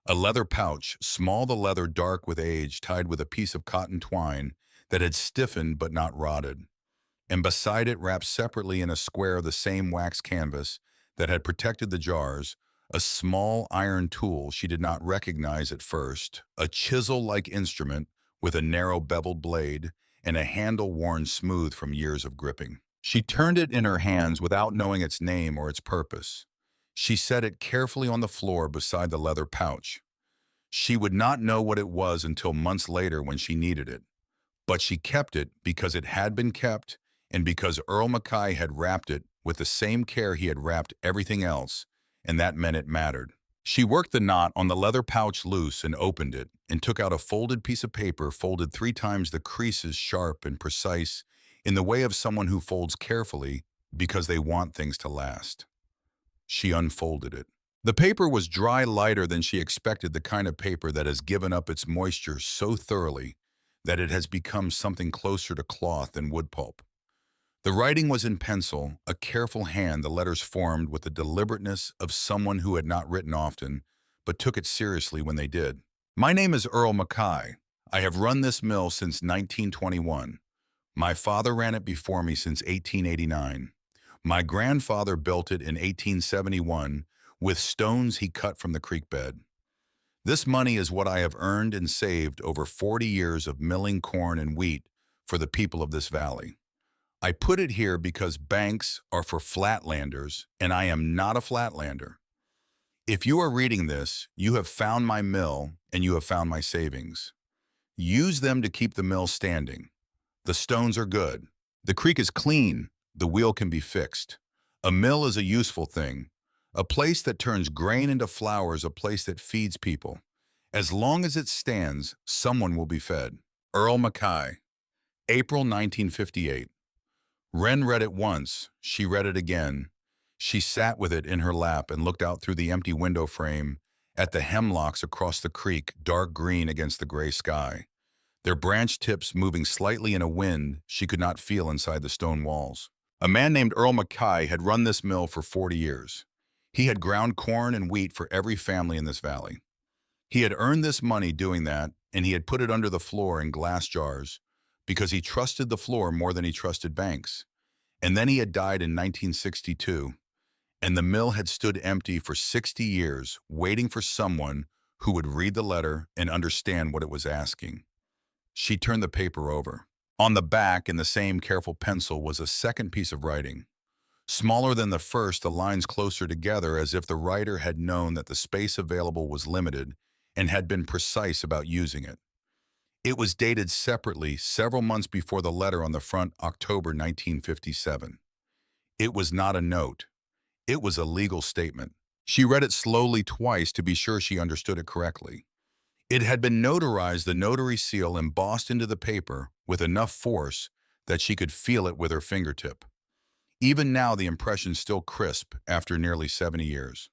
A leather pouch, small the leather dark with age, tied with a piece of cotton twine that had stiffened but not rotted. And beside it, wrapped separately in a square of the same wax canvas that had protected the jars, a small iron tool she did not recognize at first, a chisel-like instrument with a narrow beveled blade and a handle worn smooth from years of gripping. She turned it in her hands without knowing its name or its purpose. She set it carefully on the floor beside the leather pouch. She would not know what it was until months later when she needed it. But she kept it because it had been kept and because Earl Mackay had wrapped it with the same care he had wrapped everything else, and that meant it mattered. She worked the knot on the leather pouch loose and opened it and took out a folded piece of paper folded 3 times, the creases sharp and precise in the way of someone who folds carefully because they want things to last. She unfolded it. The paper was dry, lighter than she expected, the kind of paper that has given up its moisture so thoroughly that it has become something closer to cloth than wood pulp. The writing was in pencil, a careful hand, the letters formed with the deliberateness of someone who had not written often, but took it seriously when they did. My name is Earl Mackay. I have run this mill since 1921. My father ran it before me since 1889. My grandfather built it in 1871 with stones he cut from the creek bed. This money is what I have earned and saved over 40 years of milling corn and wheat for the people of this valley. I put it here because banks are for flatlanders, and I am not a flatlander. If you are reading this, you have found my mill and you have found my savings. Use them to keep the mill standing. The stones are good. The creek is clean. The wheel can be fixed. A mill is a useful thing. A place that turns grain into flour is a place that feeds people. As long as it stands, someone will be fed. Earl Mackay, April 1958. Wren read it once. She read it again. She sat with it in her lap and looked out through the empty window frame at the hemlocks across the creek, dark green against the gray sky, their branch tips moving slightly in a wind she could not feel inside the stone walls. A man named Earl Mackay had run this mill for 40 years. He had ground corn and wheat for every family in this valley. He had earned this money doing that, and he had put it under the floor in glass jars because he trusted the floor more than he trusted banks. And then he had died in 1962, and the mill had stood empty for 60 years, waiting for someone who would read the letter and understand what it was asking. She turned the paper over. On the back, in the same careful pencil, was a second piece of writing. Smaller than the first, the lines closer together, as if the writer had known that the space available was limited and had been precise about using it. It was dated separately several months before the letter on the front, October 1957. It was not a note. It was a legal statement. She read it slowly twice to be sure she understood it correctly. It had been notarized, the notary seal embossed into the paper with enough force that she could feel it with her fingertip. Even now, the impression's still crisp after nearly 70 years.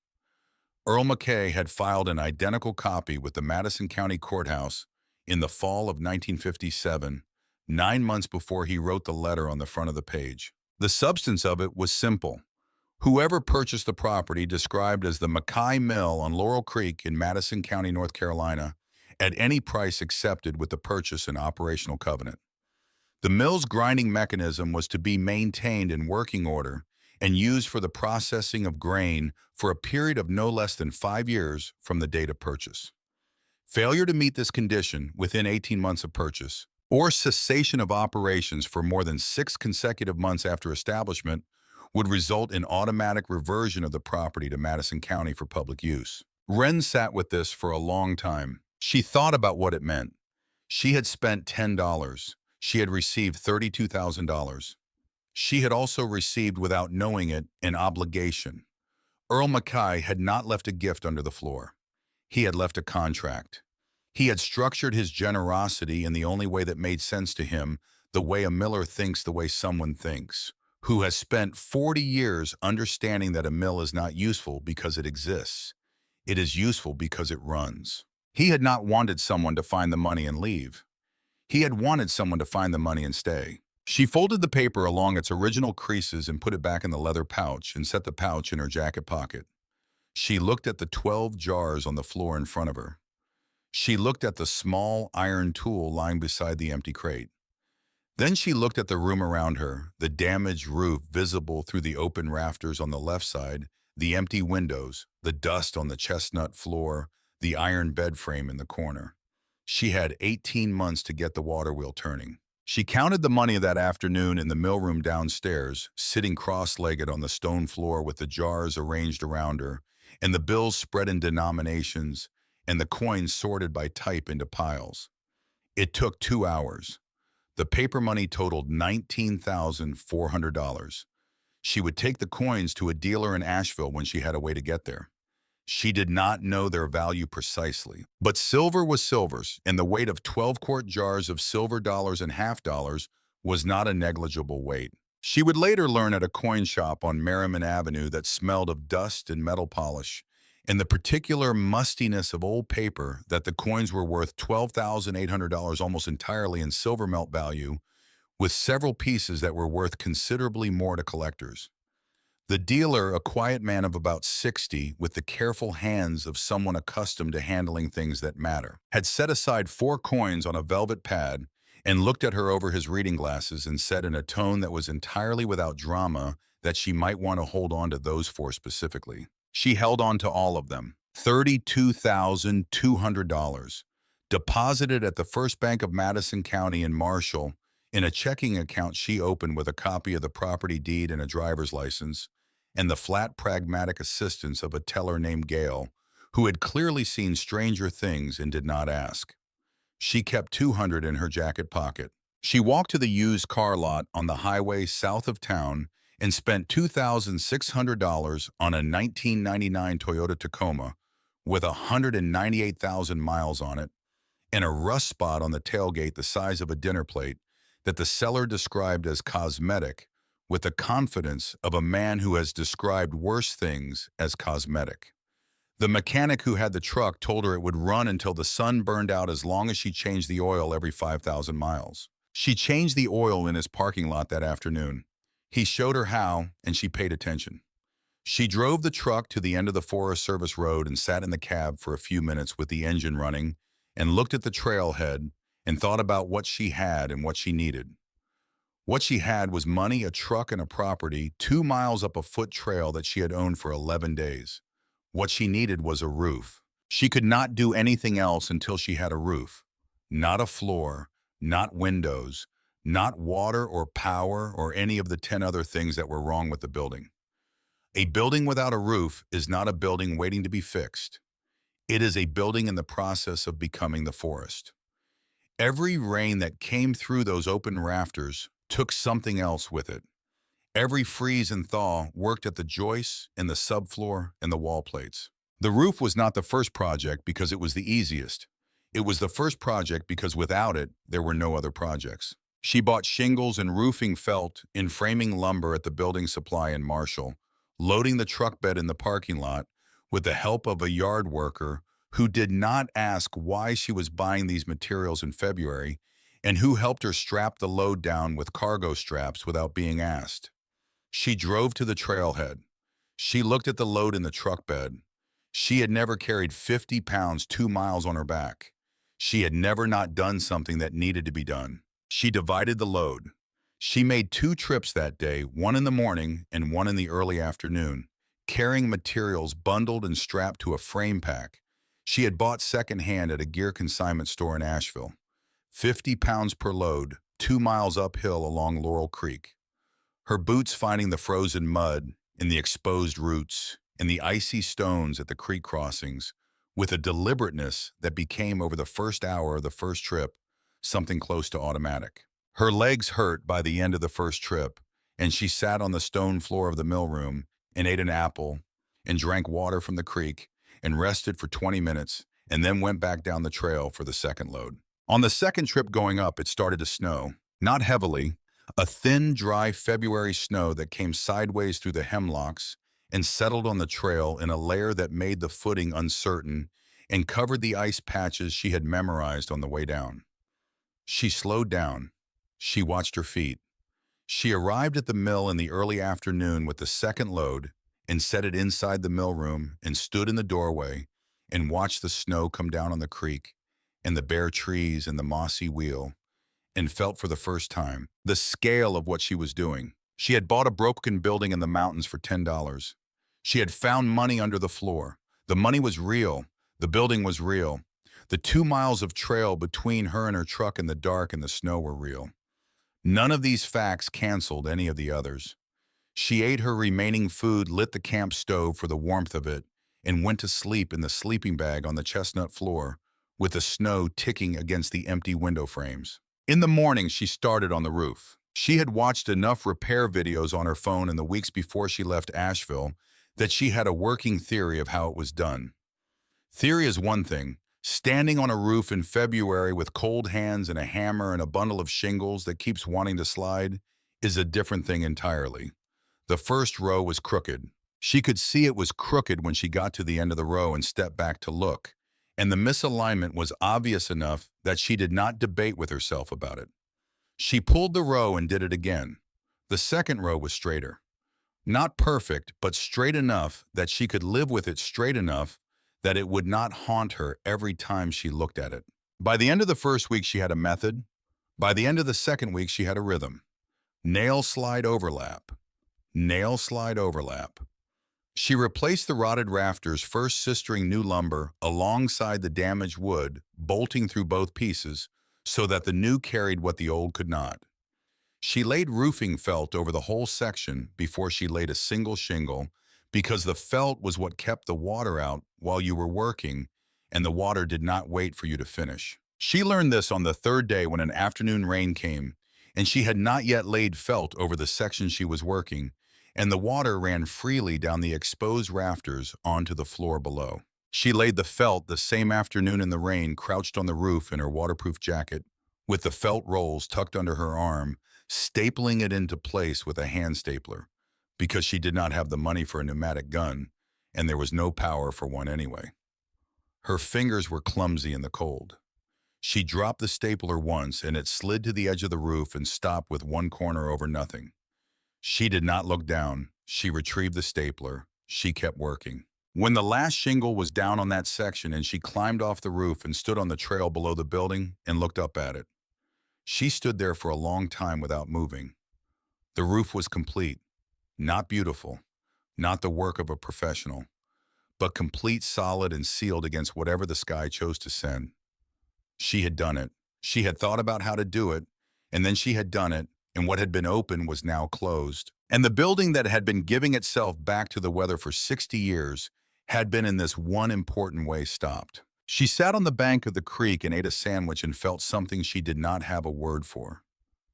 Earl McKay had filed an identical copy with the Madison County Courthouse in the fall of 1957, 9 months before he wrote the letter on the front of the page. The substance of it was simple. Whoever purchased the property described as the Mackay Mill on Laurel Creek in Madison County, North Carolina, at any price accepted with the purchase and operational covenant. The mill's grinding mechanism was to be maintained in working order and used for the processing of grain for a period of no less than 5 years from the date of purchase. Failure to meet this condition within 18 months of purchase, or cessation of operations for more than 6 consecutive months after establishment, would result in automatic reversion of the property to Madison County for public use. Wren sat with this for a long time. She thought about what it meant. She had spent $10. She had received $32,000. She had also received, without knowing it, an obligation. Earl Mackay had not left a gift under the floor. He had left a contract. He had structured his generosity in the only way that made sense to him, the way a miller thinks the way someone thinks, who has spent 40 years understanding that a mill is not useful because it exists. It is useful because it runs. He had not wanted someone to find the money and leave. He had wanted someone to find the money and stay. She folded the paper along its original creases and put it back in the leather pouch and set the pouch in her jacket pocket. She looked at the 12 jars on the floor in front of her. She looked at the small iron tool lying beside the empty crate. Then she looked at the room around her, the damaged roof visible through the open rafters on the left side, the empty windows, the dust on the chestnut floor, the iron bed frame in the corner. She had 18 months to get the water wheel turning. She counted the money that afternoon in the mill room downstairs, sitting cross-legged on the stone floor with the jars arranged around her, and the bills spread in denominations, and the coins sorted by type into piles. It took 2 hours. The paper money totaled $19,400. She would take the coins to a dealer in Asheville when she had a way to get there. She did not know their value precisely, but silver was silver's, and the weight of 12-quart jars of silver dollars and half dollars was not a negligible weight. She would later learn at a coin shop on Merriman Avenue that smelled of dust and metal polish, and the particular mustiness of old paper, that the coins were worth $12,800 almost entirely in silver melt value, with several pieces that were worth considerably more to collectors. The dealer, a quiet man of about 60, with the careful hands of someone accustomed to handling things that matter, had set aside 4 coins on a velvet pad and looked at her over his reading glasses and said in a tone that was entirely without drama that she might want to hold on to those 4 specifically. She held on to all of them. $32,200, deposited at the First Bank of Madison County in Marshall in a checking account she opened with a copy of the property deed and a driver's license, and the flat, pragmatic assistance of a teller named Gail, who had clearly seen stranger things and did not ask. She kept $200 in her jacket pocket. She walked to the used car lot on the highway south of town and spent $2,600 on a 1999 Toyota Tacoma with 198,000 miles on it and a rust spot on the tailgate the size of a dinner plate that the seller described as cosmetic, with the confidence of a man who has described worse things as cosmetic. The mechanic who had the truck told her it would run until the sun burned out as long as she changed the oil every 5,000 miles. She changed the oil in his parking lot that afternoon. He showed her how, and she paid attention. She drove the truck to the end of the Forest Service road and sat in the cab for a few minutes with the engine running and looked at the trailhead and thought about what she had and what she needed. What she had was money, a truck, and a property 2 miles up a foot trail that she had owned for 11 days. What she needed was a roof. She could not do anything else until she had a roof. Not a floor, not windows, not water or power or any of the 10 other things that were wrong with the building. A building without a roof is not a building waiting to be fixed. It is a building in the process of becoming the forest. Every rain that came through those open rafters took something else with it. Every freeze and thaw worked at the joists and the subfloor and the wall plates. The roof was not the first project because it was the easiest. It was the first project because without it, there were no other projects. She bought shingles and roofing felt in framing lumber at the building supply in Marshall, loading the truck bed in the parking lot with the help of a yard worker who did not ask why she was buying these materials in February and who helped her strap the load down with cargo straps without being asked. She drove to the trailhead. She looked at the load in the truck bed. She had never carried 50 pounds 2 miles on her back. She had never not done something that needed to be done. She divided the load. She made 2 trips that day, one in the morning and one in the early afternoon, carrying materials bundled and strapped to a frame pack she had bought secondhand at a gear consignment store in Asheville. 50 pounds per load, 2 miles uphill along Laurel Creek. Her boots finding the frozen mud in the exposed roots and the icy stones at the creek crossings with a deliberateness that became over the first hour of the first trip something close to automatic. Her legs hurt by the end of the first trip, and she sat on the stone floor of the mill room and ate an apple and drank water from the creek and rested for 20 minutes and then went back down the trail for the second load. On the second trip going up, it started to snow, not heavily, a thin, dry February snow that came sideways through the hemlocks and settled on the trail in a layer that made the footing uncertain and covered the ice patches she had memorized on the way down. She slowed down. She watched her feet. She arrived at the mill in the early afternoon with the second load and set it inside the mill room and stood in the doorway and watched the snow come down on the creek and the bare trees and the mossy wheel and felt for the first time the scale of what she was doing. She had bought a broken building in the mountains for $10. She had found money under the floor. The money was real. The building was real. The 2 miles of trail between her and her truck in the dark and the snow were real. None of these facts canceled any of the others. She ate her remaining food, lit the camp stove for the warmth of it, and went to sleep in the sleeping bag on the chestnut floor with the snow ticking against the empty window frames. In the morning, she started on the roof. She had watched enough repair videos on her phone in the weeks before she left Asheville that she had a working theory of how it was done. Theory is one thing. Standing on a roof in February with cold hands and a hammer and a bundle of shingles that keeps wanting to slide is a different thing entirely. The first row was crooked. She could see it was crooked when she got to the end of the row and stepped back to look, and the misalignment was obvious enough that she did not debate with herself about it. She pulled the row and did it again. The second row was straighter. Not perfect, but straight enough that she could live with it, straight enough that it would not haunt her every time she looked at it. By the end of the first week, she had a method. By the end of the second week, she had a rhythm. Nail slide overlap. Nail slide overlap. She replaced the rotted rafters, first sistering new lumber alongside the damaged wood, bolting through both pieces so that the new carried what the old could not. She laid roofing felt over the whole section before she laid a single shingle because the felt was what kept the water out while you were working, and the water did not wait for you to finish. She learned this on the third day when an afternoon rain came, and she had not yet laid felt over the section she was working, and the water ran freely down the exposed rafters onto the floor below. She laid the felt the same afternoon in the rain, crouched on the roof in her waterproof jacket, with the felt rolls tucked under her arm, stapling it into place with a hand stapler, because she did not have the money for a pneumatic gun, and there was no power for one anyway. Her fingers were clumsy in the cold. She dropped the stapler once, and it slid to the edge of the roof and stopped with one corner over nothing. She did not look down. She retrieved the stapler. She kept working. When the last shingle was down on that section and she climbed off the roof and stood on the trail below the building and looked up at it, she stood there for a long time without moving. The roof was complete. Not beautiful, not the work of a professional, but complete, solid, and sealed against whatever the sky chose to send. She had done it. She had thought about how to do it, and then she had done it, and what had been open was now closed. And the building that had been giving itself back to the weather for 60 years had been in this one important way stopped. She sat on the bank of the creek and ate a sandwich and felt something she did not have a word for.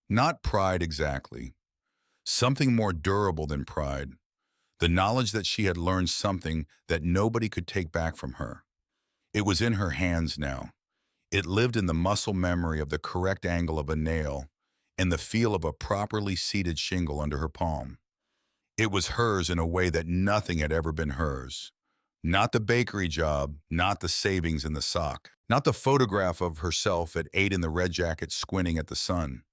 Not pride exactly. something more durable than pride, the knowledge that she had learned something that nobody could take back from her. It was in her hands now. It lived in the muscle memory of the correct angle of a nail and the feel of a properly seated shingle under her palm. It was hers in a way that nothing had ever been hers. Not the bakery job, not the savings in the sock, not the photograph of herself at 8 in the red jacket squinting at the sun.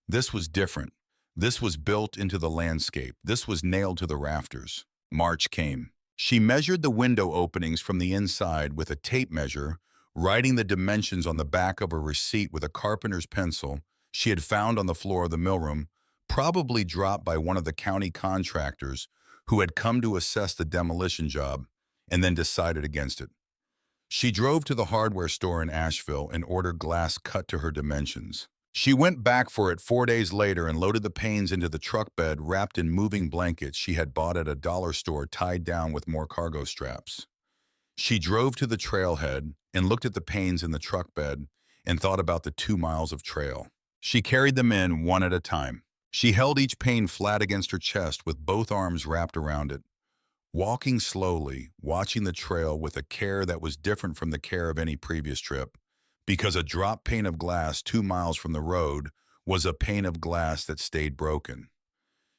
This was different. This was built into the landscape. This was nailed to the rafters. March came. She measured the window openings from the inside with a tape measure, writing the dimensions on the back of a receipt with a carpenter's pencil she had found on the floor of the millroom, probably dropped by one of the county contractors who had come to assess the demolition job and then decided against it. She drove to the hardware store in Asheville and ordered glass cut to her dimensions. She went back for it 4 days later and loaded the panes into the truck bed wrapped in moving blankets she had bought at a dollar store tied down with more cargo straps. She drove to the trailhead and looked at the panes in the truck bed and thought about the 2 miles of trail. She carried them in one at a time. She held each pane flat against her chest with both arms wrapped around it, walking slowly, watching the trail with a care that was different from the care of any previous trip, because a drop pane of glass 2 miles from the road was a pane of glass that stayed broken.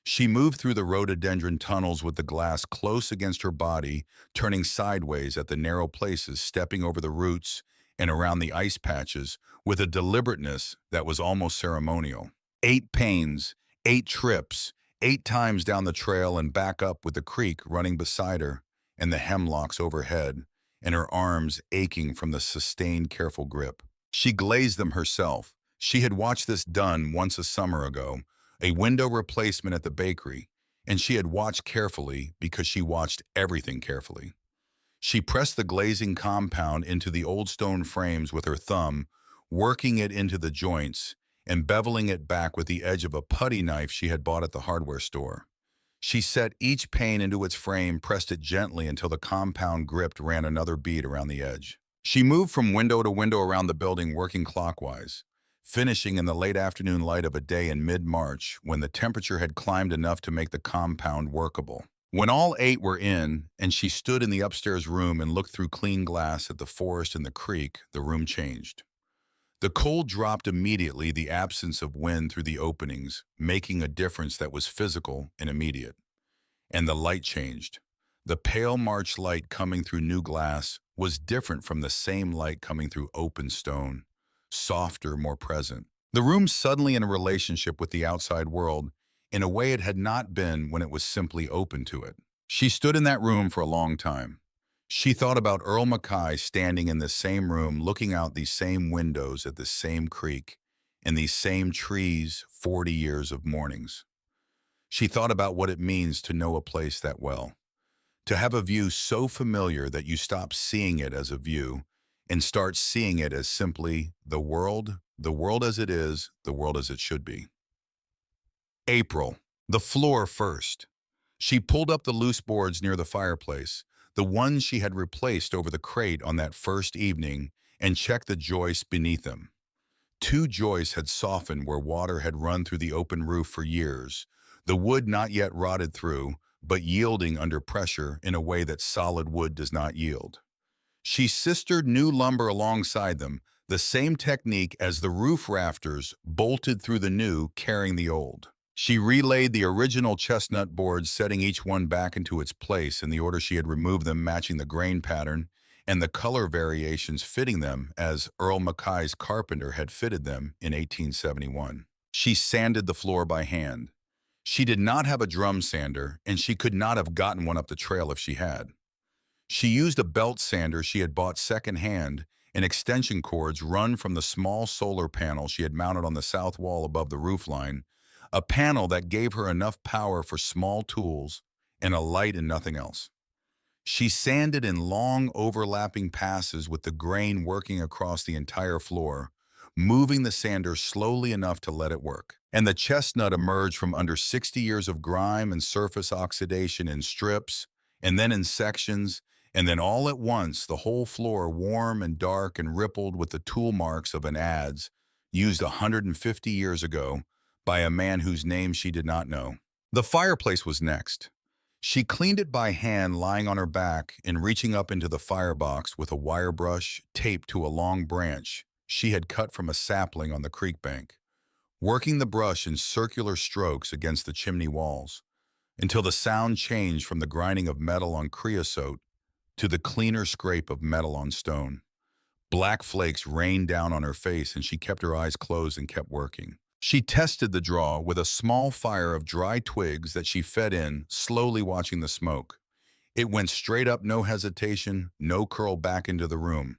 She moved through the rhododendron tunnels with the glass close against her body, turning sideways at the narrow places, stepping over the roots and around the ice patches with a deliberateness that was almost ceremonial. 8 panes, 8 trips, 8 times down the trail and back up with the creek running beside her and the hemlocks overhead and her arms aching from the sustained careful grip. She glazed them herself. She had watched this done once a summer ago, a window replacement at the bakery, and she had watched carefully because she watched everything carefully. She pressed the glazing compound into the old stone frames with her thumb, working it into the joints and beveling it back with the edge of a putty knife she had bought at the hardware store. She set each pane into its frame, pressed it gently until the compound gripped, ran another bead around the edge. She moved from window to window around the building, working clockwise, finishing in the late afternoon light of a day in mid-March when the temperature had climbed enough to make the compound workable. When all 8 were in, and she stood in the upstairs room and looked through clean glass at the forest and the creek, the room changed. The cold dropped immediately, the absence of wind through the openings, making a difference that was physical and immediate. And the light changed. The pale March light coming through new glass was different from the same light coming through open stone, softer, more present. The room suddenly in a relationship with the outside world in a way it had not been when it was simply open to it. She stood in that room for a long time. She thought about Earl Mackay standing in this same room, looking out these same windows at this same creek and these same trees, 40 years of mornings. She thought about what it means to know a place that well, to have a view so familiar that you stop seeing it as a view and start seeing it as simply the world as it is, the world as it should be. April, the floor first. She pulled up the loose boards near the fireplace, the ones she had replaced over the crate on that first evening, and checked the joists beneath them. 2 joists had softened where water had run through the open roof for years, the wood not yet rotted through, but yielding under pressure in a way that solid wood does not yield. She sistered new lumber alongside them, the same technique as the roof rafters bolted through the new, carrying the old. She relaid the original chestnut boards, setting each one back into its place in the order she had removed them, matching the grain pattern and the color variations fitting them as Earl Mackay's carpenter had fitted them in 1871. She sanded the floor by hand. She did not have a drum sander, and she could not have gotten one up the trail if she had. She used a belt sander she had bought secondhand and extension cords run from the small solar panel she had mounted on the south wall above the roofline, a panel that gave her enough power for small tools and a light and nothing else. She sanded in long overlapping passes with the grain working across the entire floor, moving the sander slowly enough to let it work. And the chestnut emerged from under 60 years of grime and surface oxidation in strips, and then in sections, and then all at once the whole floor warm and dark and rippled with the tool marks of an adze used 150 years ago by a man whose name she did not know. The fireplace was next. She cleaned it by hand lying on her back and reaching up into the firebox with a wire brush taped to a long branch she had cut from a sapling on the creek bank, working the brush in circular strokes against the chimney walls until the sound changed from the grinding of metal on creosote to the cleaner scrape of metal on stone. Black flakes rained down on her face and she kept her eyes closed and kept working. She tested the draw with a small fire of dry twigs that she fed in, slowly watching the smoke. It went straight up, no hesitation, no curl back into the room.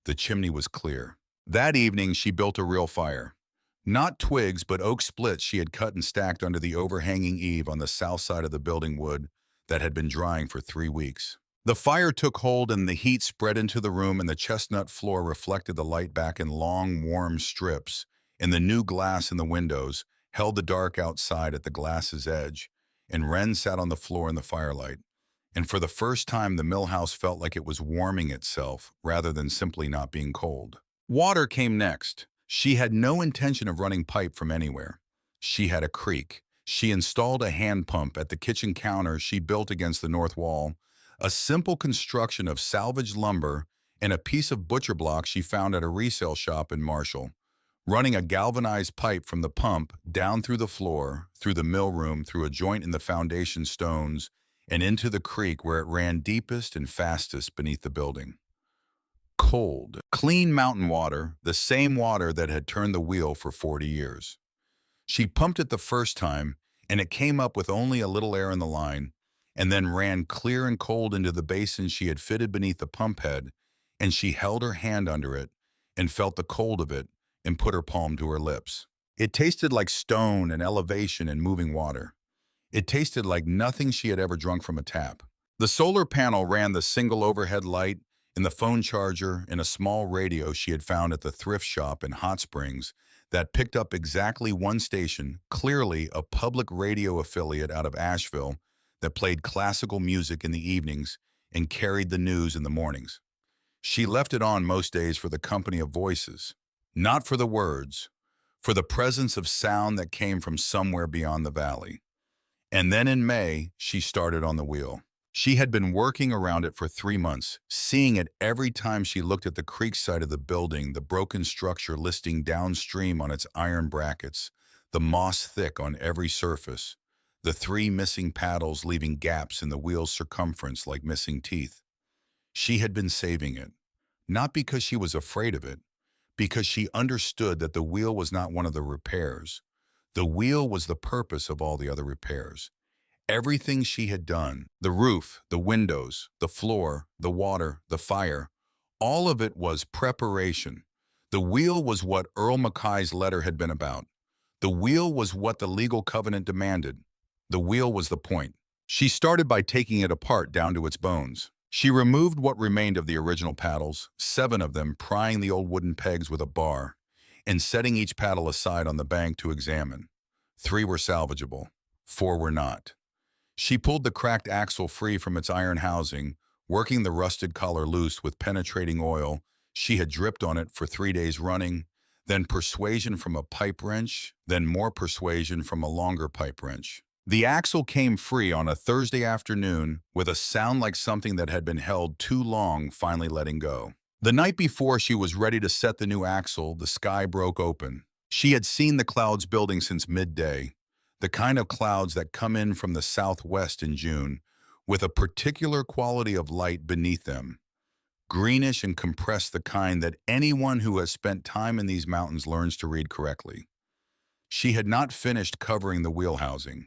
The chimney was clear. That evening, she built a real fire. Not twigs, but oak splits she had cut and stacked under the overhanging eave on the south side of the building wood that had been drying for 3 weeks. The fire took hold and the heat spread into the room, and the chestnut floor reflected the light back in long, warm strips, and the new glass in the windows held the dark outside at the glass's edge, and Wren sat on the floor in the firelight. And for the first time, the mill house felt like it was warming itself rather than simply not being cold. Water came next. She had no intention of running pipe from anywhere. She had a creek. She installed a hand pump at the kitchen counter she built against the north wall, a simple construction of salvaged lumber and a piece of butcher block she found at a resale shop in Marshall, running a galvanized pipe from the pump down through the floor, through the mill room, through a joint in the foundation stones, and into the creek where it ran deepest and fastest beneath the building. Cold, clean mountain water, the same water that had turned the wheel for 40 years. She pumped it the first time, and it came up with only a little air in the line, and then ran clear and cold into the basin she had fitted beneath the pump head, and she held her hand under it and felt the cold of it and put her palm to her lips. It tasted like stone and elevation and moving water. It tasted like nothing she had ever drunk from a tap. The solar panel ran the single overhead light and the phone charger and a small radio she had found at the thrift shop in Hot Springs that picked up exactly one station, clearly a public radio affiliate out of Asheville, that played classical music in the evenings and carried the news in the mornings. She left it on most days for the company of voices, not for the words, for the presence of sound that came from somewhere beyond the valley. And then in May, she started on the wheel. She had been working around it for 3 months, seeing it every time she looked at the creek side of the building, the broken structure listing downstream on its iron brackets, the moss thick on every surface, the 3 missing paddles leaving gaps in the wheel's circumference like missing teeth. She had been saving it, not because she was afraid of it, because she understood that the wheel was not one of the repairs. The wheel was the purpose of all the other repairs. Everything she had done, the roof, the windows, the floor, the water, the fire, all of it was preparation. The wheel was what Earl Mackay's letter had been about. The wheel was what the legal covenant demanded. The wheel was the point. She started by taking it apart down to its bones. She removed what remained of the original paddles, 7 of them, prying the old wooden pegs with a bar, and setting each paddle aside on the bank to examine. 3 were salvageable, 4 were not. She pulled the cracked axle free from its iron housing, working the rusted collar loose with penetrating oil she had dripped on it for 3 days running, then persuasion from a pipe wrench, then more persuasion from a longer pipe wrench. The axle came free on a Thursday afternoon with a sound like something that had been held too long finally letting go. The night before she was ready to set the new axle, the sky broke open. She had seen the clouds building since midday, the kind of clouds that come in from the southwest in June, with a particular quality of light beneath them, greenish and compressed, the kind that anyone who has spent time in these mountains learns to read correctly. She had not finished covering the wheel housing.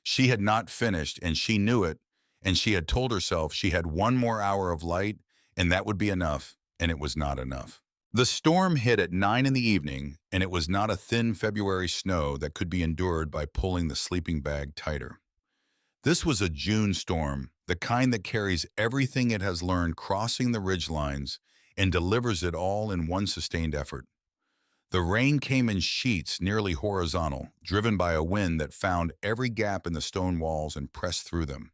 She had not finished, and she knew it, and she had told herself she had 1 more hour of light, and that would be enough, and it was not enough. The storm hit at 9 in the evening, and it was not a thin February snow that could be endured by pulling the sleeping bag tighter. This was a June storm, the kind that carries everything it has learned crossing the ridgelines and delivers it all in one sustained effort. The rain came in sheets nearly horizontal, driven by a wind that found every gap in the stone walls and pressed through them.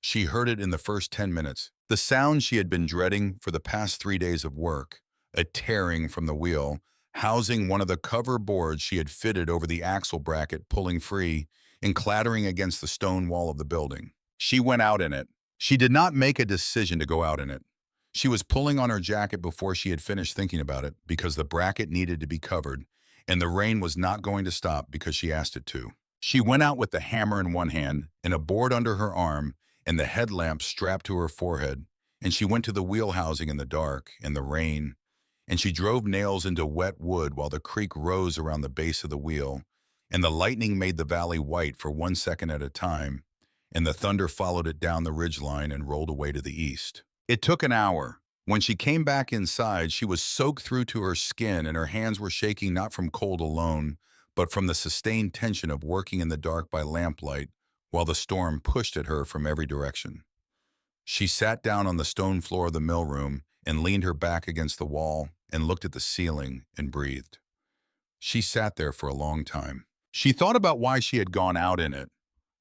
She heard it in the first 10 minutes, the sound she had been dreading for the past 3 days of work, a tearing from the wheel, housing one of the cover boards she had fitted over the axle bracket, pulling free and clattering against the stone wall of the building. She went out in it. She did not make a decision to go out in it. She was pulling on her jacket before she had finished thinking about it because the bracket needed to be covered, and the rain was not going to stop because she asked it to. She went out with the hammer in one hand and a board under her arm and the headlamp strapped to her forehead, and she went to the wheel housing in the dark and the rain, and she drove nails into wet wood while the creek rose around the base of the wheel, and the lightning made the valley white for 1 second at a time, and the thunder followed it down the ridgeline and rolled away to the east. It took an hour. When she came back inside, she was soaked through to her skin, and her hands were shaking not from cold alone, but from the sustained tension of working in the dark by lamplight while the storm pushed at her from every direction. She sat down on the stone floor of the mill room and leaned her back against the wall and looked at the ceiling and breathed. She sat there for a long time. She thought about why she had gone out in it,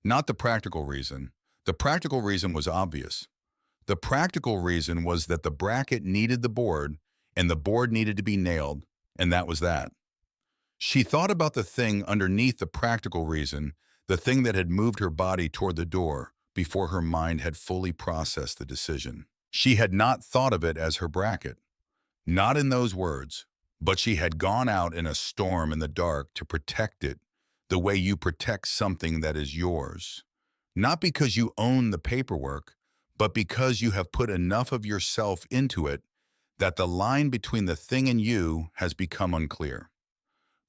not the practical reason. The practical reason was obvious. The practical reason was that the bracket needed the board and the board needed to be nailed, and that was that. She thought about the thing underneath the practical reason, the thing that had moved her body toward the door before her mind had fully processed the decision. She had not thought of it as her bracket, not in those words, but she had gone out in a storm in the dark to protect it the way you protect something that is yours. Not because you own the paperwork, but because you have put enough of yourself into it that the line between the thing and you has become unclear.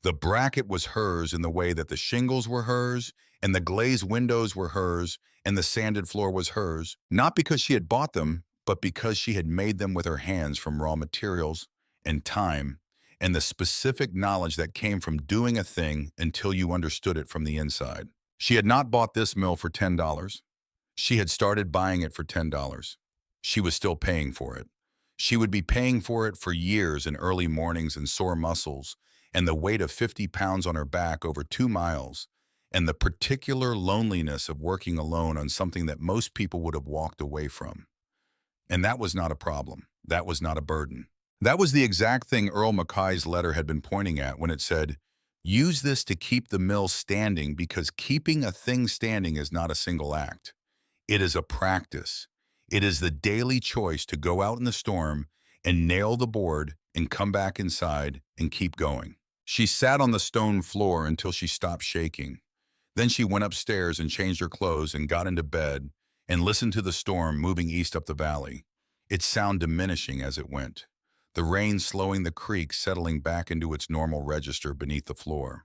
The bracket was hers in the way that the shingles were hers, and the glazed windows were hers, and the sanded floor was hers, not because she had bought them, but because she had made them with her hands from raw materials and time, and the specific knowledge that came from doing a thing until you understood it from the inside. She had not bought this mill for $10. She had started buying it for $10. She was still paying for it. She would be paying for it for years in early mornings and sore muscles, and the weight of 50 pounds on her back over 2 miles, and the particular loneliness of working alone on something that most people would have walked away from. And that was not a problem. That was not a burden. That was the exact thing Earl Mackay's letter had been pointing at when it said, "Use this to keep the mill standing because keeping a thing standing is not a single act. It is a practice. It is the daily choice to go out in the storm and nail the board and come back inside and keep going." She sat on the stone floor until she stopped shaking. Then she went upstairs and changed her clothes and got into bed and listened to the storm moving east up the valley, its sound diminishing as it went, the rain slowing the creek settling back into its normal register beneath the floor.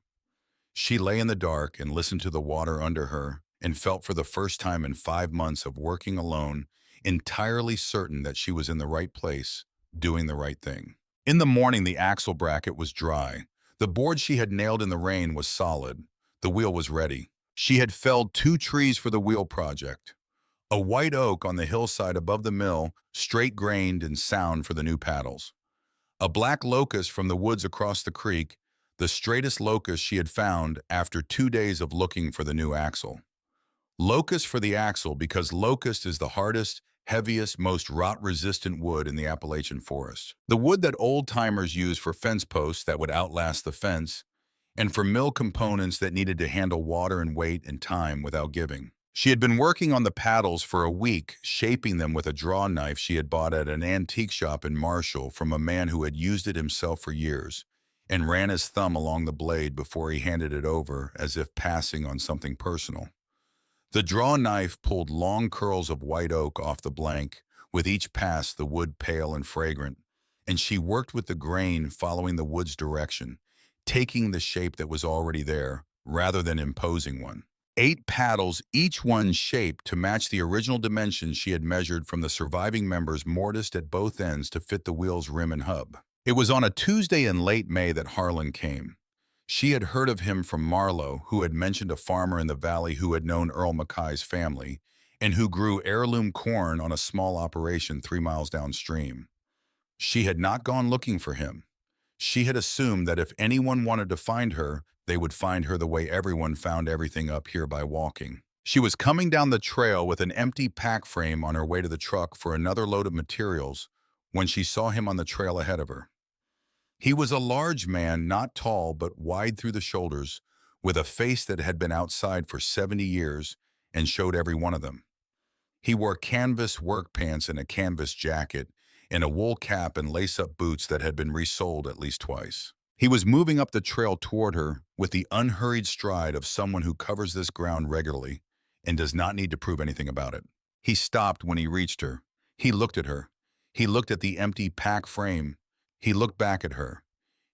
She lay in the dark and listened to the water under her and felt for the first time in 5 months of working alone, entirely certain that she was in the right place, doing the right thing. In the morning, the axle bracket was dry. The board she had nailed in the rain was solid. The wheel was ready. She had felled 2 trees for the wheel project. A white oak on the hillside above the mill, straight-grained and sound for the new paddles. A black locust from the woods across the creek, the straightest locust she had found after 2 days of looking for the new axle. Locust for the axle because locust is the hardest, heaviest, most rot-resistant wood in the Appalachian forest. The wood that old-timers used for fence posts that would outlast the fence, and for mill components that needed to handle water and weight and time without giving. She had been working on the paddles for a week, shaping them with a draw knife she had bought at an antique shop in Marshall from a man who had used it himself for years, and ran his thumb along the blade before he handed it over as if passing on something personal. The draw knife pulled long curls of white oak off the blank, with each pass the wood pale and fragrant, and she worked with the grain following the wood's direction, taking the shape that was already there, rather than imposing one. 8 paddles, each one shaped to match the original dimensions she had measured from the surviving members mortised at both ends to fit the wheel's rim and hub. It was on a Tuesday in late May that Harlan came. She had heard of him from Marlowe, who had mentioned a farmer in the valley who had known Earl Mackay's family, and who grew heirloom corn on a small operation 3 miles downstream. She had not gone looking for him. She had assumed that if anyone wanted to find her, they would find her the way everyone found everything up here by walking. She was coming down the trail with an empty pack frame on her way to the truck for another load of materials when she saw him on the trail ahead of her. He was a large man, not tall but wide through the shoulders, with a face that had been outside for 70 years and showed every one of them. He wore canvas work pants and a canvas jacket, and a wool cap and lace-up boots that had been resoled at least twice. He was moving up the trail toward her with the unhurried stride of someone who covers this ground regularly and does not need to prove anything about it. He stopped when he reached her. He looked at her. He looked at the empty pack frame. He looked back at her.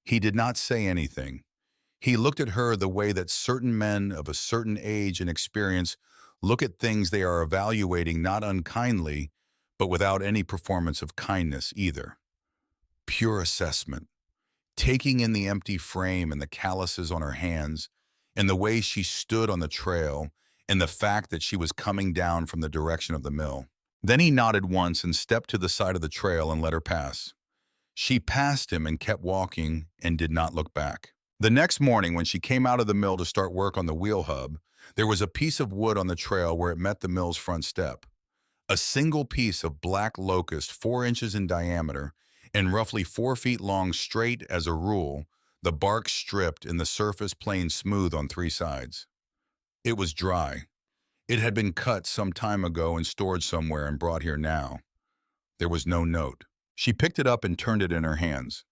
He did not say anything. He looked at her the way that certain men of a certain age and experience look at things they are evaluating, not unkindly, but without any performance of kindness either. Pure assessment, taking in the empty frame and the calluses on her hands, and the way she stood on the trail, and the fact that she was coming down from the direction of the mill. Then he nodded once and stepped to the side of the trail and let her pass. She passed him and kept walking and did not look back. The next morning, when she came out of the mill to start work on the wheel hub, there was a piece of wood on the trail where it met the mill's front step. A single piece of black locust 4 inches in diameter and roughly 4 feet long, straight as a rule, the bark stripped and the surface plain smooth on 3 sides. It was dry. It had been cut some time ago and stored somewhere and brought here now. There was no note. She picked it up and turned it in her hands.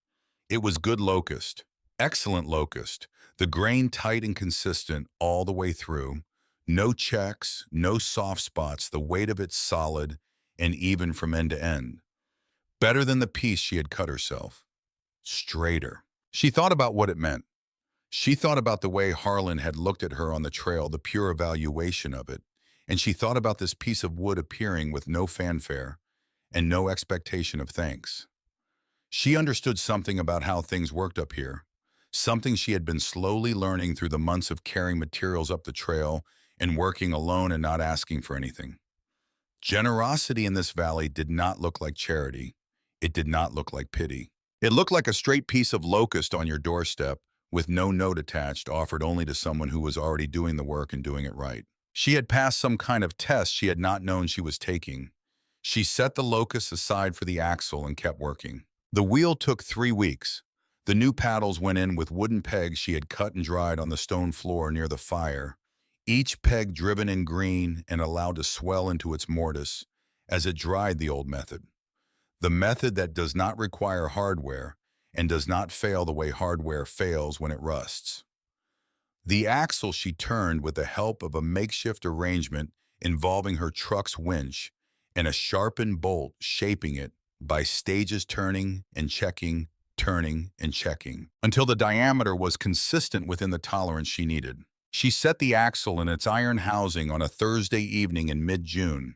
It was good locust. Excellent locust, the grain tight and consistent all the way through. No checks, no soft spots, the weight of it solid and even from end to end. Better than the piece she had cut herself. Straighter. She thought about what it meant. She thought about the way Harlan had looked at her on the trail, the pure evaluation of it. And she thought about this piece of wood appearing with no fanfare and no expectation of thanks. She understood something about how things worked up here. Something she had been slowly learning through the months of carrying materials up the trail and working alone and not asking for anything. Generosity in this valley did not look like charity. It did not look like pity. It looked like a straight piece of locust on your doorstep with no note attached, offered only to someone who was already doing the work and doing it right. She had passed some kind of test she had not known she was taking. She set the locust aside for the axle and kept working. The wheel took 3 weeks. The new paddles went in with wooden pegs she had cut and dried on the stone floor near the fire, each peg driven in green and allowed to swell into its mortise as it dried, the old method. The method that does not require hardware and does not fail the way hardware fails when it rusts. The axle she turned with the help of a makeshift arrangement involving her truck's winch and a sharpened bolt shaping it by stages, turning and checking, turning and checking, until the diameter was consistent within the tolerance she needed. She set the axle in its iron housing on a Thursday evening in mid-June.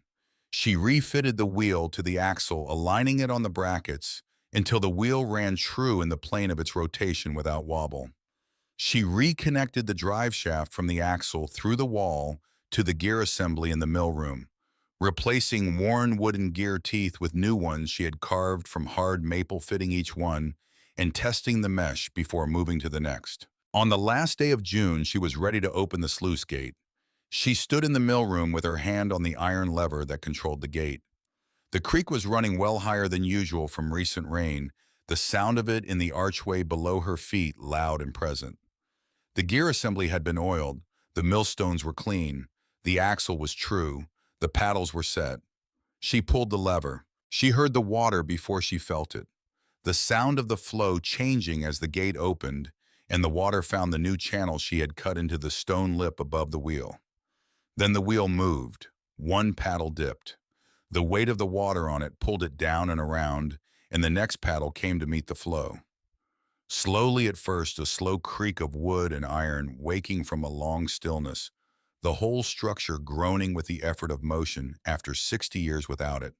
She refitted the wheel to the axle, aligning it on the brackets until the wheel ran true in the plane of its rotation without wobble. She reconnected the drive shaft from the axle through the wall to the gear assembly in the mill room, replacing worn wooden gear teeth with new ones she had carved from hard maple, fitting each one and testing the mesh before moving to the next. On the last day of June, she was ready to open the sluice gate. She stood in the mill room with her hand on the iron lever that controlled the gate. The creek was running well higher than usual from recent rain, the sound of it in the archway below her feet loud and present. The gear assembly had been oiled, the millstones were clean, the axle was true, the paddles were set. She pulled the lever. She heard the water before she felt it, the sound of the flow changing as the gate opened and the water found the new channel she had cut into the stone lip above the wheel. Then the wheel moved. One paddle dipped. The weight of the water on it pulled it down and around, and the next paddle came to meet the flow. Slowly at first, a slow creak of wood and iron waking from a long stillness, the whole structure groaning with the effort of motion after 60 years without it.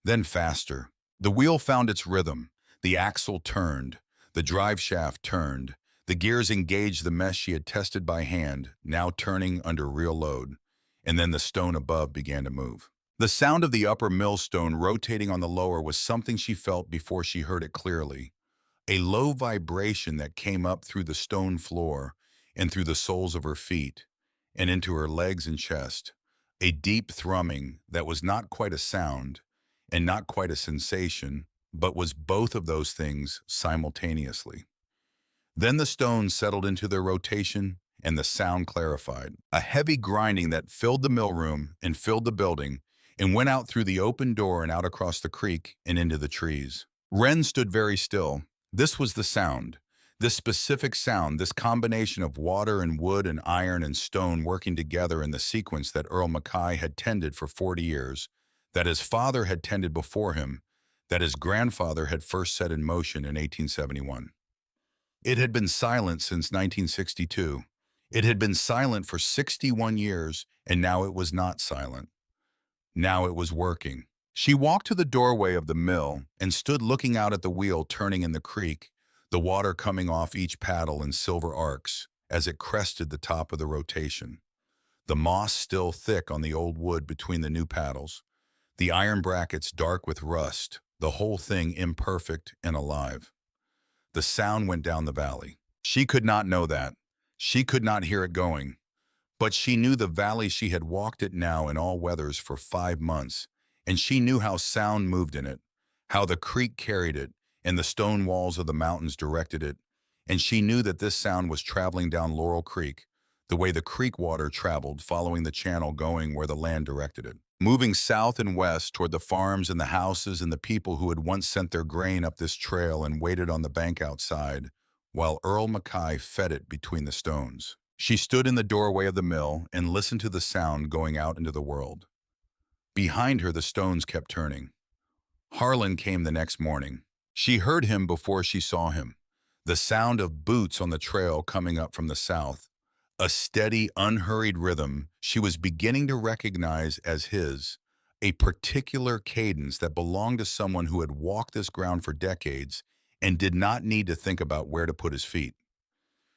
Then faster. The wheel found its rhythm. The axle turned. The drive shaft turned. The gears engaged the mesh she had tested by hand, now turning under real load. And then the stone above began to move. The sound of the upper millstone rotating on the lower was something she felt before she heard it clearly. A low vibration that came up through the stone floor and through the soles of her feet and into her legs and chest. A deep thrumming that was not quite a sound and not quite a sensation, but was both of those things simultaneously. Then the stones settled into their rotation and the sound clarified. A heavy grinding that filled the mill room and filled the building and went out through the open door and out across the creek and into the trees. Wren stood very still. This was the sound. This specific sound, this combination of water and wood and iron and stone working together in the sequence that Earl Mackay had tended for 40 years, that his father had tended before him, that his grandfather had first set in motion in 1871. It had been silent since 1962. It had been silent for 61 years, and now it was not silent. Now it was working. She walked to the doorway of the mill and stood looking out at the wheel turning in the creek, the water coming off each paddle in silver arcs as it crested the top of the rotation. The moss still thick on the old wood between the new paddles, the iron brackets dark with rust, the whole thing imperfect and alive. The sound went down the valley. She could not know that. She could not hear it going. But she knew the valley. She had walked it now in all weathers for 5 months, and she knew how sound moved in it, how the creek carried it, and the stone walls of the mountains directed it, and she knew that this sound was traveling down Laurel Creek, the way the creek water traveled, following the channel going where the land directed it, moving south and west toward the farms and the houses and the people who had once sent their grain up this trail and waited on the bank outside, while Earl Mackay fed it between the stones. She stood in the doorway of the mill and listened to the sound going out into the world. Behind her, the stones kept turning. Harlan came the next morning. She heard him before she saw him. The sound of boots on the trail coming up from the south. A steady, unhurried rhythm she was beginning to recognize as his, a particular cadence that belonged to someone who had walked this ground for decades and did not need to think about where to put his feet.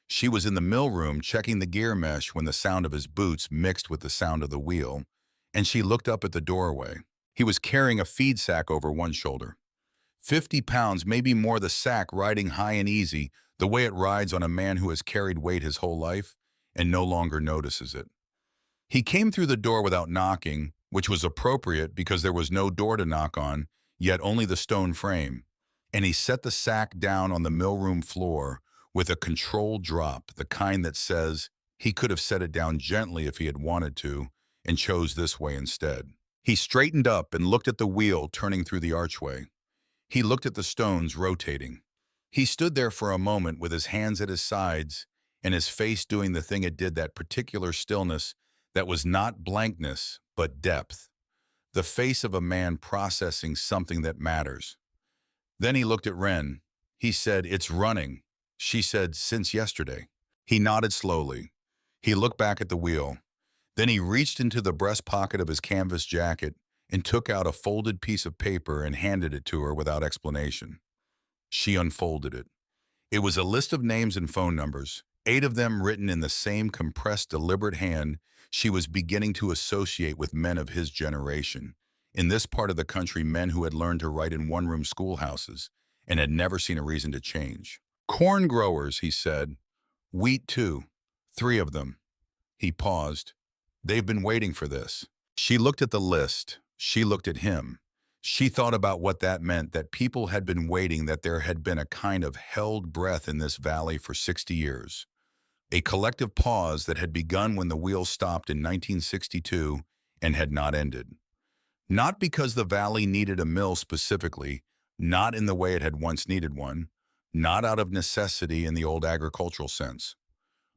She was in the mill room checking the gear mesh when the sound of his boots mixed with the sound of the wheel, and she looked up at the doorway. He was carrying a feed sack over one shoulder. 50 pounds, maybe more, the sack riding high and easy, the way it rides on a man who has carried weight his whole life and no longer notices it. He came through the door without knocking, which was appropriate because there was no door to knock on, yet only the stone frame, and he set the sack down on the mill room floor with a controlled drop, the kind that says he could have set it down gently if he had wanted to, and chose this way instead. He straightened up and looked at the wheel turning through the archway. He looked at the stones rotating. He stood there for a moment with his hands at his sides and his face doing the thing it did, that particular stillness that was not blankness, but depth. The face of a man processing something that matters. Then he looked at Wren. He said, "It's running." She said, "Since yesterday." He nodded slowly. He looked back at the wheel. Then he reached into the breast pocket of his canvas jacket and took out a folded piece of paper and handed it to her without explanation. She unfolded it. It was a list of names and phone numbers, 8 of them written in the same compressed, deliberate hand she was beginning to associate with men of his generation. In this part of the country, men who had learned to write in one-room schoolhouses and had never seen a reason to change. "Corn growers," he said. "Wheat, too. 3 of them." He paused. "They've been waiting for this." She looked at the list. She looked at him. She thought about what that meant, that people had been waiting, that there had been a kind of held breath in this valley for 60 years. A collective pause that had begun when the wheel stopped in 1962 and had not ended. Not because the valley needed a mill specifically, not in the way it had once needed one, not out of necessity in the old agricultural sense,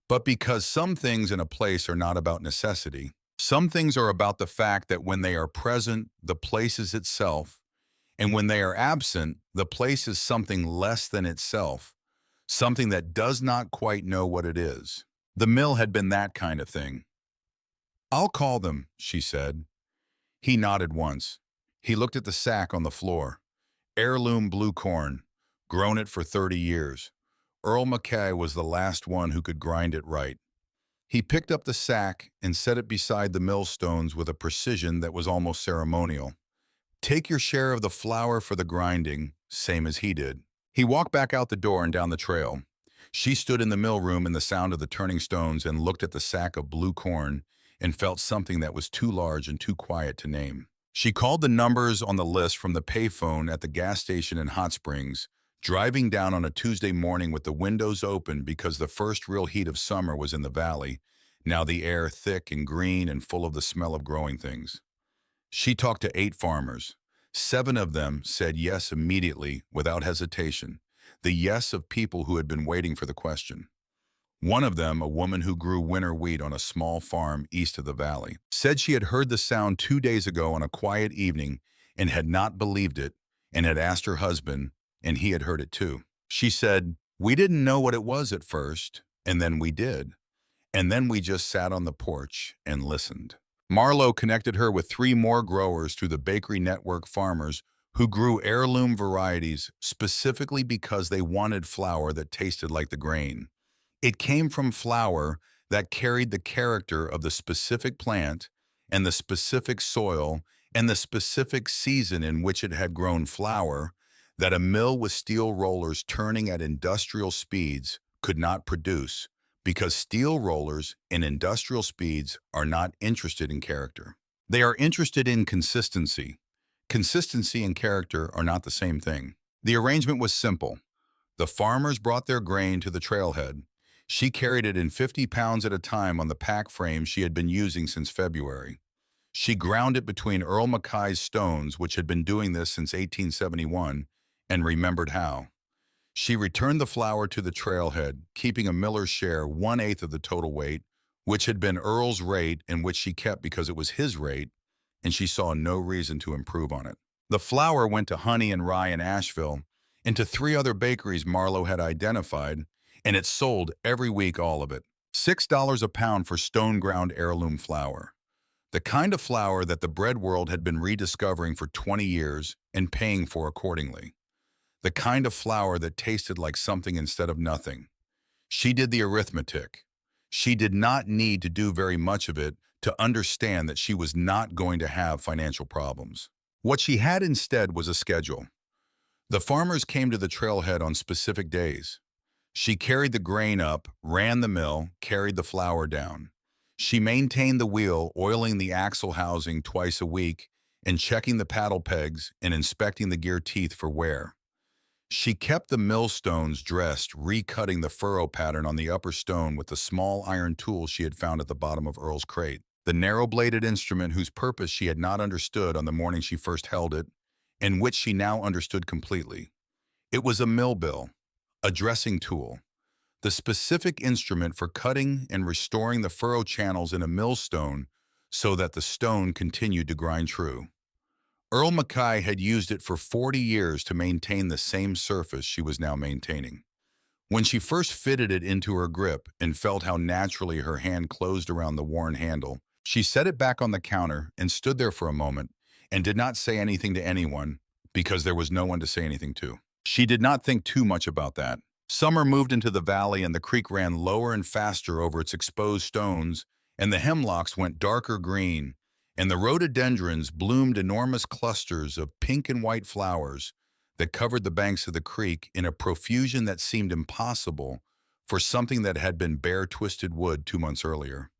but because some things in a place are not about necessity. Some things are about the fact that when they are present, the place is itself, and when they are absent, the place is something less than itself, something that does not quite know what it is. The mill had been that kind of thing. "I'll call them," she said. He nodded once. He looked at the sack on the floor. Heirloom blue corn, grown it for 30 years. Earl Mackay was the last one who could grind it right. He picked up the sack and set it beside the millstones with a precision that was almost ceremonial. "Take your share of the flour for the grinding," same as he did. He walked back out the door and down the trail. She stood in the mill room in the sound of the turning stones and looked at the sack of blue corn and felt something that was too large and too quiet to name. She called the numbers on the list from the payphone at the gas station in Hot Springs, driving down on a Tuesday morning with the windows open because the first real heat of summer was in the valley, now the air thick and green and full of the smell of growing things. She talked to 8 farmers. 7 of them said yes immediately, without hesitation, the yes of people who had been waiting for the question. One of them, a woman who grew winter wheat on a small farm east of the valley, said she had heard the sound 2 days ago on a quiet evening and had not believed it and had asked her husband, and he had heard it too. She said, "We didn't know what it was at first, and then we did. And then we just sat on the porch and listened." Marlowe connected her with 3 more growers through the bakery network farmers who grew heirloom varieties specifically because they wanted flour that tasted like the grain. It came from flour that carried the character of the specific plant and the specific soil and the specific season in which it had grown flour that a mill with steel rollers turning at industrial speeds could not produce, because steel rollers in industrial speeds are not interested in character. They are interested in consistency. Consistency and character are not the same thing. The arrangement was simple. The farmers brought their grain to the trailhead. She carried it in 50 pounds at a time on the pack frame she had been using since February. She ground it between Earl Mackay's stones, which had been doing this since 1871, and remembered how. She returned the flour to the trailhead, keeping a miller's share 1/8 of the total weight, which had been Earl's rate and which she kept because it was his rate, and she saw no reason to improve on it. The flour went to Honey and Rye in Asheville and to 3 other bakeries Marlowe had identified, and it sold every week, all of it. $6 a pound for stone-ground heirloom flour. The kind of flour that the bread world had been rediscovering for 20 years and paying for accordingly. The kind of flour that tasted like something instead of nothing. She did the arithmetic. She did not need to do very much of it to understand that she was not going to have financial problems. What she had instead was a schedule. The farmers came to the trailhead on specific days. She carried the grain up, ran the mill, carried the flour down. She maintained the wheel, oiling the axle housing twice a week and checking the paddle pegs and inspecting the gear teeth for wear. She kept the millstones dressed, recutting the furrow pattern on the upper stone with the small iron tool she had found at the bottom of Earl's crate, the narrow-bladed instrument whose purpose she had not understood on the morning she first held it, and which she now understood completely. It was a mill bill, a dressing tool, the specific instrument for cutting and restoring the furrow channels in a millstone so that the stone continued to grind true. Earl Mackay had used it for 40 years to maintain the same surface she was now maintaining. When she first fitted it into her grip and felt how naturally her hand closed around the worn handle, she set it back on the counter and stood there for a moment and did not say anything to anyone because there was no one to say anything to. She did not think too much about that. Summer moved into the valley and the creek ran lower and faster over its exposed stones, and the hemlocks went darker green, and the rhododendrons bloomed enormous clusters of pink and white flowers that covered the banks of the creek in a profusion that seemed impossible for something that had been bare twisted wood 2 months earlier.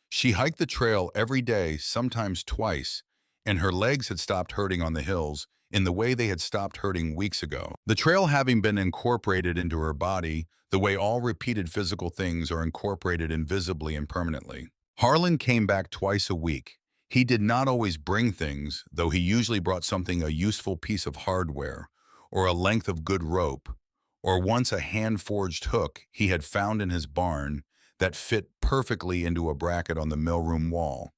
She hiked the trail every day, sometimes twice, and her legs had stopped hurting on the hills in the way they had stopped hurting weeks ago. The trail having been incorporated into her body the way all repeated physical things are incorporated invisibly and permanently. Harlan came back twice a week. He did not always bring things, though he usually brought something, a useful piece of hardware, or a length of good rope, or once a hand-forged hook he had found in his barn that fit perfectly into a bracket on the millroom wall,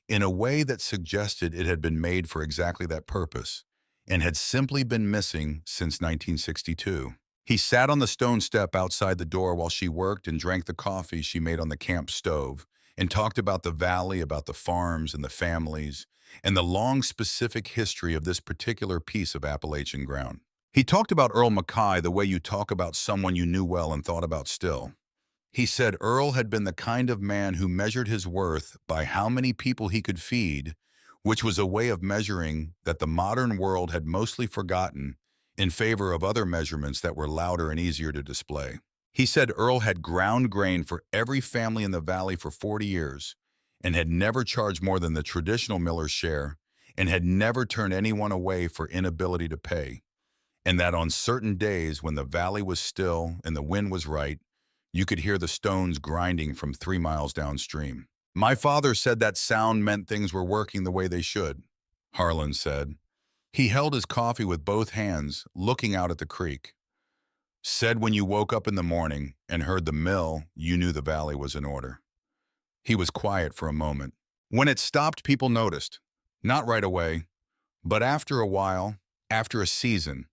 in a way that suggested it had been made for exactly that purpose, and had simply been missing since 1962. He sat on the stone step outside the door while she worked and drank the coffee she made on the camp stove, and talked about the valley, about the farms and the families, and the long specific history of this particular piece of Appalachian ground. He talked about Earl Mackay the way you talk about someone you knew well and thought about still. He said Earl had been the kind of man who measured his worth by how many people he could feed, which was a way of measuring that the modern world had mostly forgotten in favor of other measurements that were louder and easier to display. He said Earl had ground grain for every family in the valley for 40 years and had never charged more than the traditional miller's share, and had never turned anyone away for inability to pay, and that on certain days when the valley was still and the wind was right, you could hear the stones grinding from 3 miles downstream. My father said that sound meant things were working the way they should, Harlan said. He held his coffee with both hands, looking out at the creek. Said when you woke up in the morning and heard the mill, you knew the valley was in order. He was quiet for a moment. When it stopped, people noticed. Not right away, but after a while, after a season,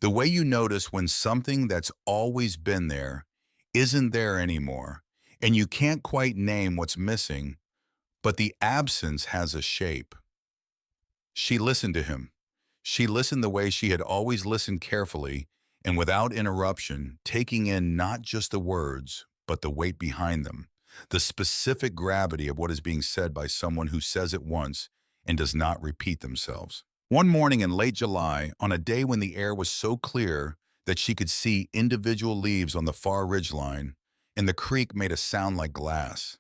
the way you notice when something that's always been there isn't there anymore, and you can't quite name what's missing, but the absence has a shape. She listened to him. She listened the way she had always listened, carefully and without interruption, taking in not just the words, but the weight behind them, the specific gravity of what is being said by someone who says it once and does not repeat themselves. One morning in late July, on a day when the air was so clear that she could see individual leaves on the far ridgeline, and the creek made a sound like glass,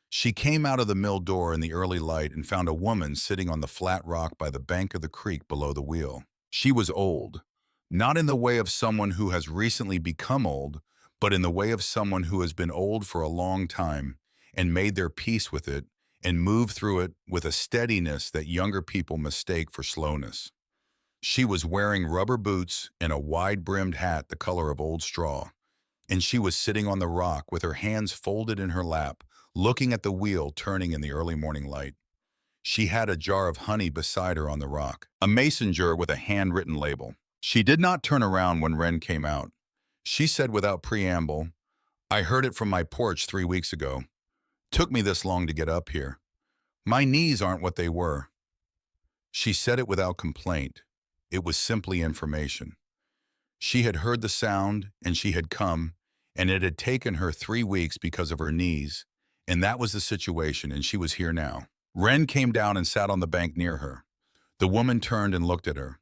she came out of the mill door in the early light and found a woman sitting on the flat rock by the bank of the creek below the wheel. She was old, not in the way of someone who has recently become old, but in the way of someone who has been old for a long time and made their peace with it and moved through it with a steadiness that younger people mistake for slowness. She was wearing rubber boots and a wide-brimmed hat the color of old straw, and she was sitting on the rock with her hands folded in her lap, looking at the wheel turning in the early morning light. She had a jar of honey beside her on the rock, a mason jar with a handwritten label. She did not turn around when Wren came out. She said without preamble, "I heard it from my porch 3 weeks ago. Took me this long to get up here. My knees aren't what they were." She said it without complaint. It was simply information. She had heard the sound, and she had come, and it had taken her 3 weeks because of her knees, and that was the situation, and she was here now. Wren came down and sat on the bank near her. The woman turned and looked at her.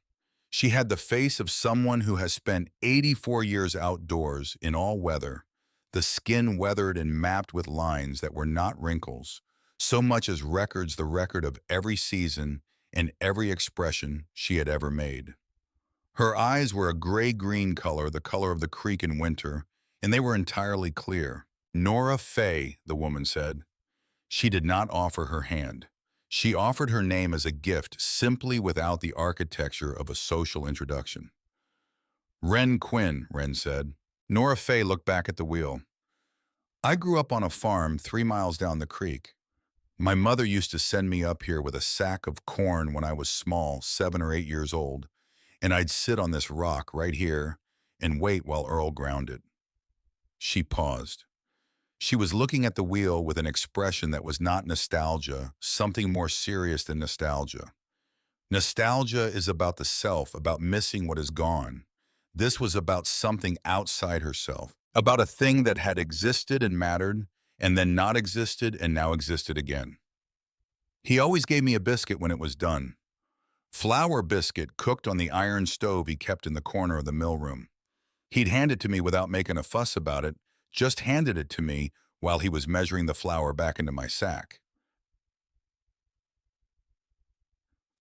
She had the face of someone who has spent 84 years outdoors in all weather, the skin weathered and mapped with lines that were not wrinkles, so much as records the record of every season and every expression she had ever made. Her eyes were a gray-green color, the color of the creek in winter, and they were entirely clear. "Nora Fay," the woman said. She did not offer her hand. She offered her name as a gift, simply without the architecture of a social introduction. "Wren Quinn," Wren said. Nora Fay looked back at the wheel. "I grew up on a farm 3 miles down the creek. My mother used to send me up here with a sack of corn when I was small, 7 or 8 years old, and I'd sit on this rock right here and wait while Earl ground it." She paused. She was looking at the wheel with an expression that was not nostalgia, something more serious than nostalgia. Nostalgia is about the self, about missing what is gone. This was about something outside herself, about a thing that had existed and mattered, and then not existed and now existed again. "He always gave me a biscuit when it was done. Flour biscuit cooked on the iron stove he kept in the corner of the mill room. He'd hand it to me without making a fuss about it, just handed it to me while he was measuring the flour back into my sack."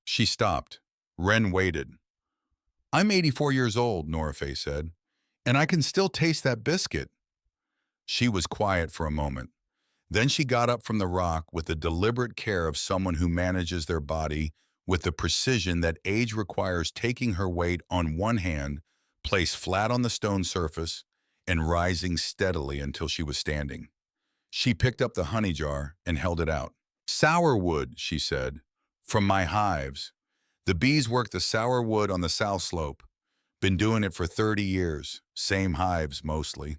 She stopped. Wren waited. "I'm 84 years old," Nora Fay said, "and I can still taste that biscuit." She was quiet for a moment. Then she got up from the rock with the deliberate care of someone who manages their body with the precision that age requires, taking her weight on one hand, placed flat on the stone surface, and rising steadily until she was standing. She picked up the honey jar and held it out. "Sour wood," she said, "from my hives. The bees work the sour wood on the south slope. Been doing it for 30 years. Same hives, mostly."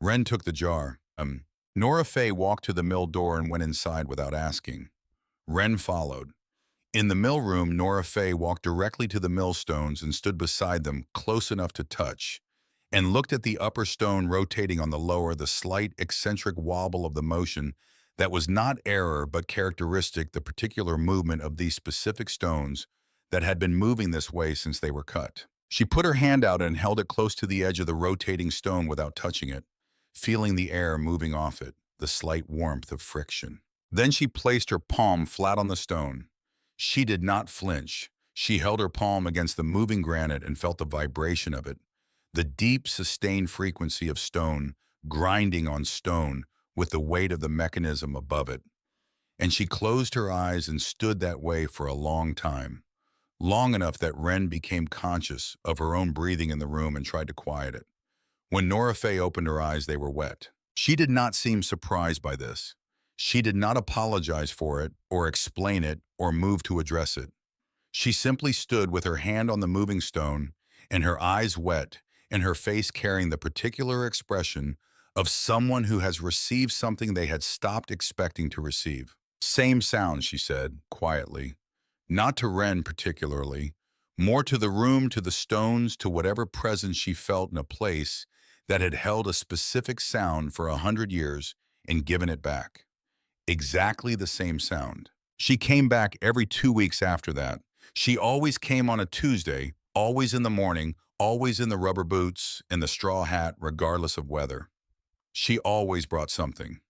Wren took the jar. Nora Fay walked to the mill door and went inside without asking. Wren followed. In the mill room, Nora Fay walked directly to the millstones and stood beside them, close enough to touch, and looked at the upper stone rotating on the lower, the slight eccentric wobble of the motion that was not error but characteristic, the particular movement of these specific stones that had been moving this way since they were cut. She put her hand out and held it close to the edge of the rotating stone without touching it, feeling the air moving off it, the slight warmth of friction. Then she placed her palm flat on the stone. She did not flinch. She held her palm against the moving granite and felt the vibration of it, the deep, sustained frequency of stone grinding on stone with the weight of the mechanism above it. And she closed her eyes and stood that way for a long time, long enough that Wren became conscious of her own breathing in the room and tried to quiet it. When Nora Faye opened her eyes, they were wet. She did not seem surprised by this. She did not apologize for it, or explain it, or move to address it. She simply stood with her hand on the moving stone, and her eyes wet, and her face carrying the particular expression of someone who has received something they had stopped expecting to receive. Same sound, she said, quietly. Not to Wren particularly, more to the room, to the stones, to whatever presence she felt in a place that had held a specific sound for 100 years and given it back. Exactly the same sound. She came back every 2 weeks after that. She always came on a Tuesday, always in the morning, always in the rubber boots and the straw hat, regardless of weather. She always brought something.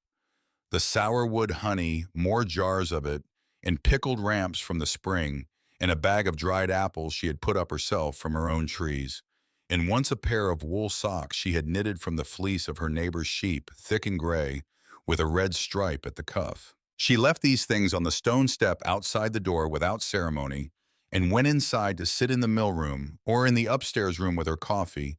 The sourwood honey, more jars of it, and pickled ramps from the spring, and a bag of dried apples she had put up herself from her own trees, and once a pair of wool socks she had knitted from the fleece of her neighbor's sheep, thick and gray, with a red stripe at the cuff. She left these things on the stone step outside the door without ceremony, and went inside to sit in the mill room or in the upstairs room with her coffee,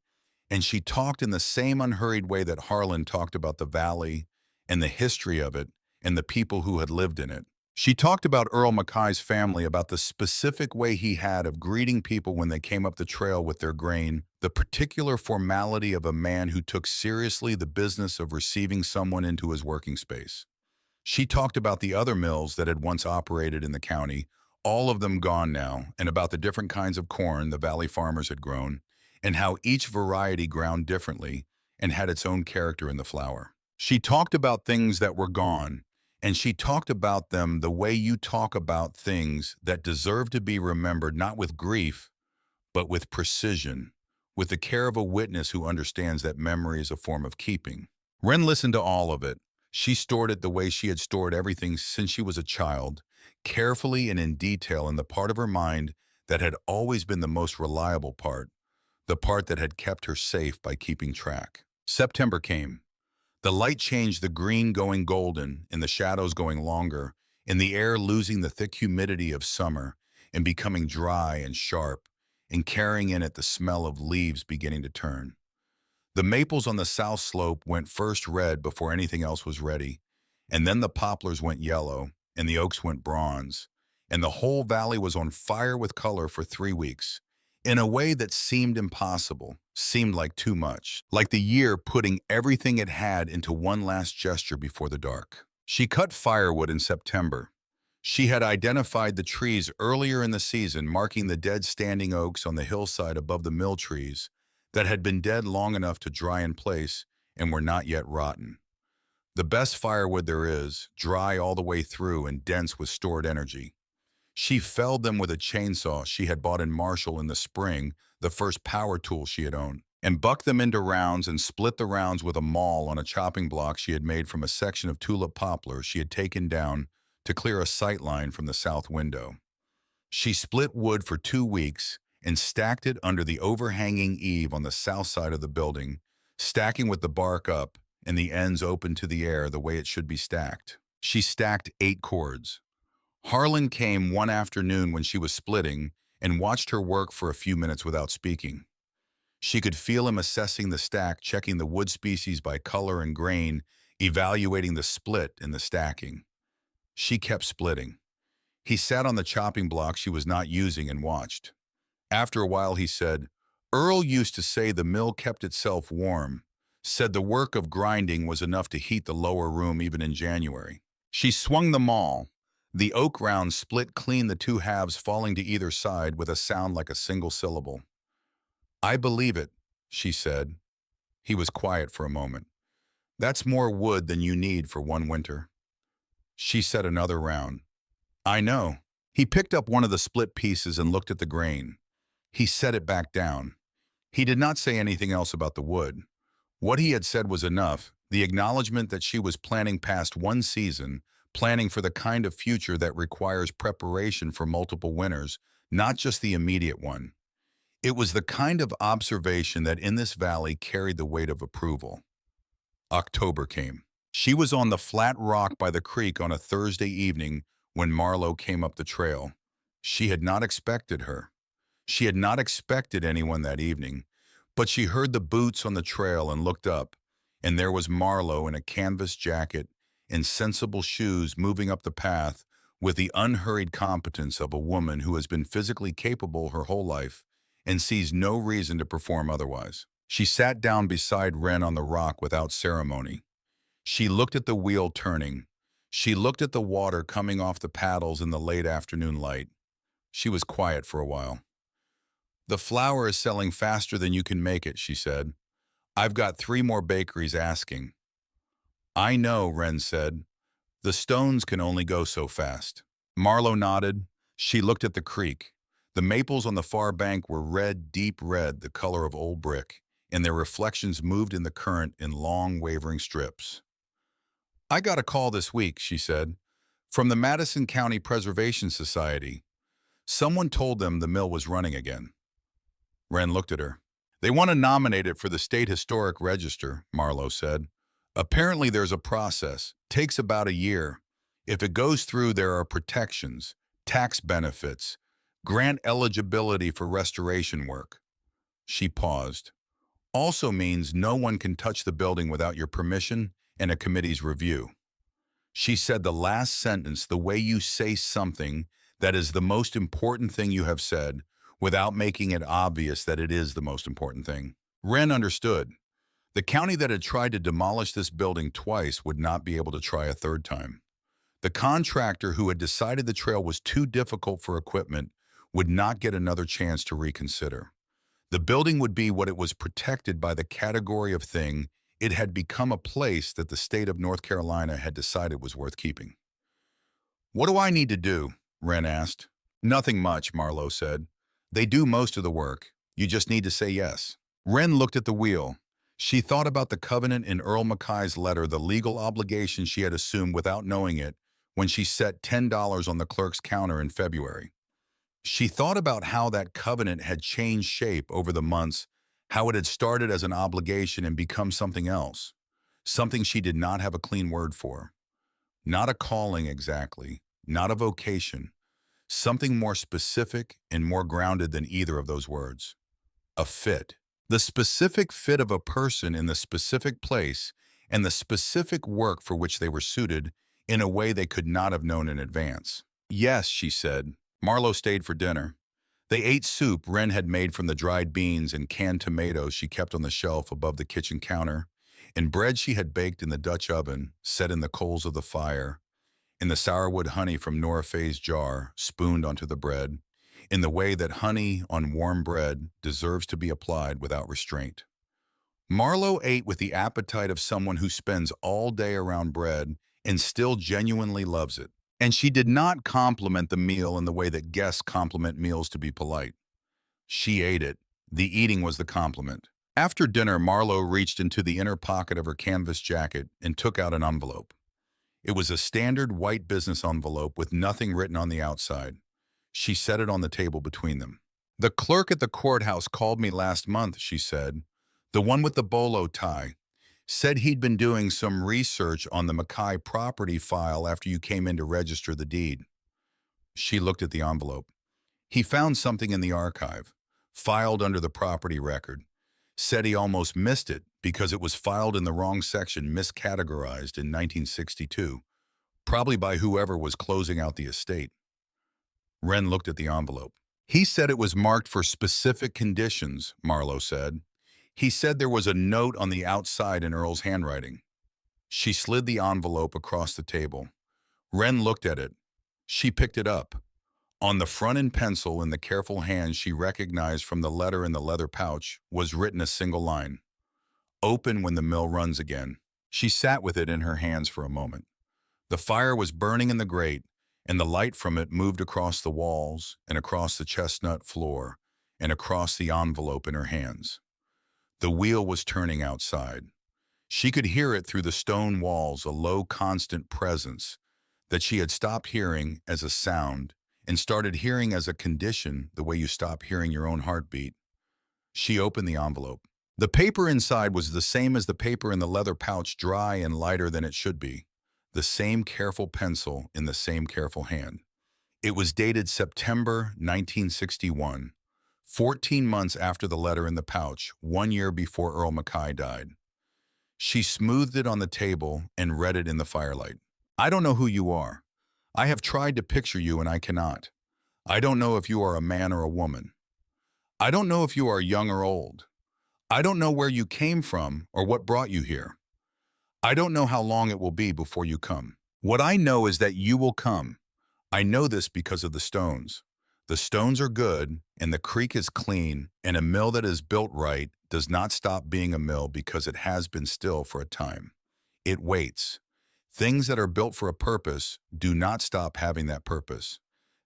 and she talked in the same unhurried way that Harlan talked about the valley and the history of it and the people who had lived in it. She talked about Earl Mackay's family, about the specific way he had of greeting people when they came up the trail with their grain, the particular formality of a man who took seriously the business of receiving someone into his working space. She talked about the other mills that had once operated in the county, all of them gone now, and about the different kinds of corn the valley farmers had grown, and how each variety ground differently and had its own character in the flour. She talked about things that were gone, and she talked about them the way you talk about things that deserve to be remembered, not with grief, but with precision, with the care of a witness who understands that memory is a form of keeping. Wren listened to all of it. She stored it the way she had stored everything since she was a child, carefully and in detail in the part of her mind that had always been the most reliable part, the part that had kept her safe by keeping track. September came. The light changed, the green going golden and the shadows going longer, and the air losing the thick humidity of summer and becoming dry and sharp, and carrying in it the smell of leaves beginning to turn. The maples on the south slope went first red before anything else was ready, and then the poplars went yellow, and the oaks went bronze, and the whole valley was on fire with color for 3 weeks, in a way that seemed impossible, seemed like too much, like the year putting everything it had into one last gesture before the dark. She cut firewood in September. She had identified the trees earlier in the season, marking the dead standing oaks on the hillside above the mill trees that had been dead long enough to dry in place and were not yet rotten. The best firewood there is, dry all the way through and dense with stored energy. She felled them with a chainsaw she had bought in Marshall in the spring, the first power tool she had owned, and bucked them into rounds and split the rounds with a maul on a chopping block she had made from a section of tulip poplar she had taken down to clear a sight line from the south window. She split wood for 2 weeks and stacked it under the overhanging eave on the south side of the building, stacking with the bark up and the ends open to the air the way it should be stacked. She stacked 8 cords. Harlan came one afternoon when she was splitting and watched her work for a few minutes without speaking. She could feel him assessing the stack, checking the wood species by color and grain, evaluating the split and the stacking. She kept splitting. He sat on the chopping block she was not using and watched. After a while he said, "Earl used to say the mill kept itself warm, said the work of grinding was enough to heat the lower room even in January." She swung the maul. The oak round split clean, the 2 halves falling to either side with a sound like a single syllable. "I believe it," she said. He was quiet for a moment. "That's more wood than you need for one winter." She set another round. "I know." He picked up one of the split pieces and looked at the grain. He set it back down. He did not say anything else about the wood. What he had said was enough, the acknowledgement that she was planning past one season, planning for the kind of future that requires preparation for multiple winters, not just the immediate one. It was the kind of observation that in this valley carried the weight of approval. October came. She was on the flat rock by the creek on a Thursday evening when Marlowe came up the trail. She had not expected her. She had not expected anyone that evening, but she heard the boots on the trail and looked up, and there was Marlowe in a canvas jacket and sensible shoes moving up the path with the unhurried competence of a woman who has been physically capable her whole life and sees no reason to perform otherwise. She sat down beside Wren on the rock without ceremony. She looked at the wheel turning. She looked at the water coming off the paddles in the late afternoon light. She was quiet for a while. "The flour is selling faster than you can make it," she said. "I've got 3 more bakeries asking." "I know," Wren said. "The stones can only go so fast." Marlowe nodded. She looked at the creek. The maples on the far bank were red, deep red, the color of old brick, and their reflections moved in the current in long, wavering strips. "I got a call this week," she said, "from the Madison County Preservation Society. Someone told them the mill was running again." Wren looked at her. "They want to nominate it for the State Historic Register," Marlowe said. "Apparently there's a process. Takes about a year. If it goes through, there are protections, tax benefits, grant eligibility for restoration work." She paused. "Also means no one can touch the building without your permission and a committee's review." She said the last sentence the way you say something that is the most important thing you have said, without making it obvious that it is the most important thing. Wren understood. The county that had tried to demolish this building twice would not be able to try a third time. The contractor who had decided the trail was too difficult for equipment would not get another chance to reconsider. The building would be what it was protected by the category of thing it had become, a place that the state of North Carolina had decided was worth keeping. "What do I need to do?" Wren asked. "Nothing much," Marlowe said. "They do most of the work. You just need to say yes." Wren looked at the wheel. She thought about the covenant in Earl Mackay's letter, the legal obligation she had assumed without knowing it when she set $10 on the clerk's counter in February. She thought about how that covenant had changed shape over the months, how it had started as an obligation and become something else, something she did not have a clean word for. Not a calling exactly, not a vocation, something more specific and more grounded than either of those words. A fit. The specific fit of a person in the specific place and the specific work for which they were suited in a way they could not have known in advance. "Yes," she said. Marlowe stayed for dinner. They ate soup Wren had made from the dried beans and canned tomatoes she kept on the shelf above the kitchen counter, and bread she had baked in the Dutch oven, set in the coals of the fire, and the sourwood honey from Nora Faye's jar spooned onto the bread, in the way that honey on warm bread deserves to be applied without restraint. Marlowe ate with the appetite of someone who spends all day around bread and still genuinely loves it. And she did not compliment the meal in the way that guests compliment meals to be polite. She ate it. The eating was the compliment. After dinner, Marlowe reached into the inner pocket of her canvas jacket and took out an envelope. It was a standard white business envelope with nothing written on the outside. She set it on the table between them. "The clerk at the courthouse called me last month," she said. "The one with the bolo tie. Said he'd been doing some research on the Mackay property file after you came in to register the deed." She looked at the envelope. "He found something in the archive, filed under the property record. Said he almost missed it because it was filed in the wrong section, miscategorized in 1962, probably by whoever was closing out the estate." Wren looked at the envelope. "He said it was marked for specific conditions," Marlowe said. "He said there was a note on the outside in Earl's handwriting." She slid the envelope across the table. Wren looked at it. She picked it up. On the front in pencil, in the careful hand she recognized from the letter in the leather pouch, was written a single line. "Open when the mill runs again." She sat with it in her hands for a moment. The fire was burning in the grate, and the light from it moved across the walls and across the chestnut floor and across the envelope in her hands. The wheel was turning outside. She could hear it through the stone walls, a low, constant presence, that she had stopped hearing as a sound and started hearing as a condition, the way you stop hearing your own heartbeat. She opened the envelope. The paper inside was the same as the paper in the leather pouch, dry and lighter than it should be. The same careful pencil in the same careful hand. It was dated September 1961, 14 months after the letter in the pouch, 1 year before Earl Mackay died. She smoothed it on the table and read it in the firelight. I don't know who you are. I have tried to picture you and I cannot. I don't know if you are a man or a woman. I don't know if you are young or old. I don't know where you came from or what brought you here. I don't know how long it will be before you come. What I know is that you will come. I know this because of the stones. The stones are good, and the creek is clean, and a mill that is built right does not stop being a mill because it has been still for a time. It waits. Things that are built for a purpose do not stop having that purpose.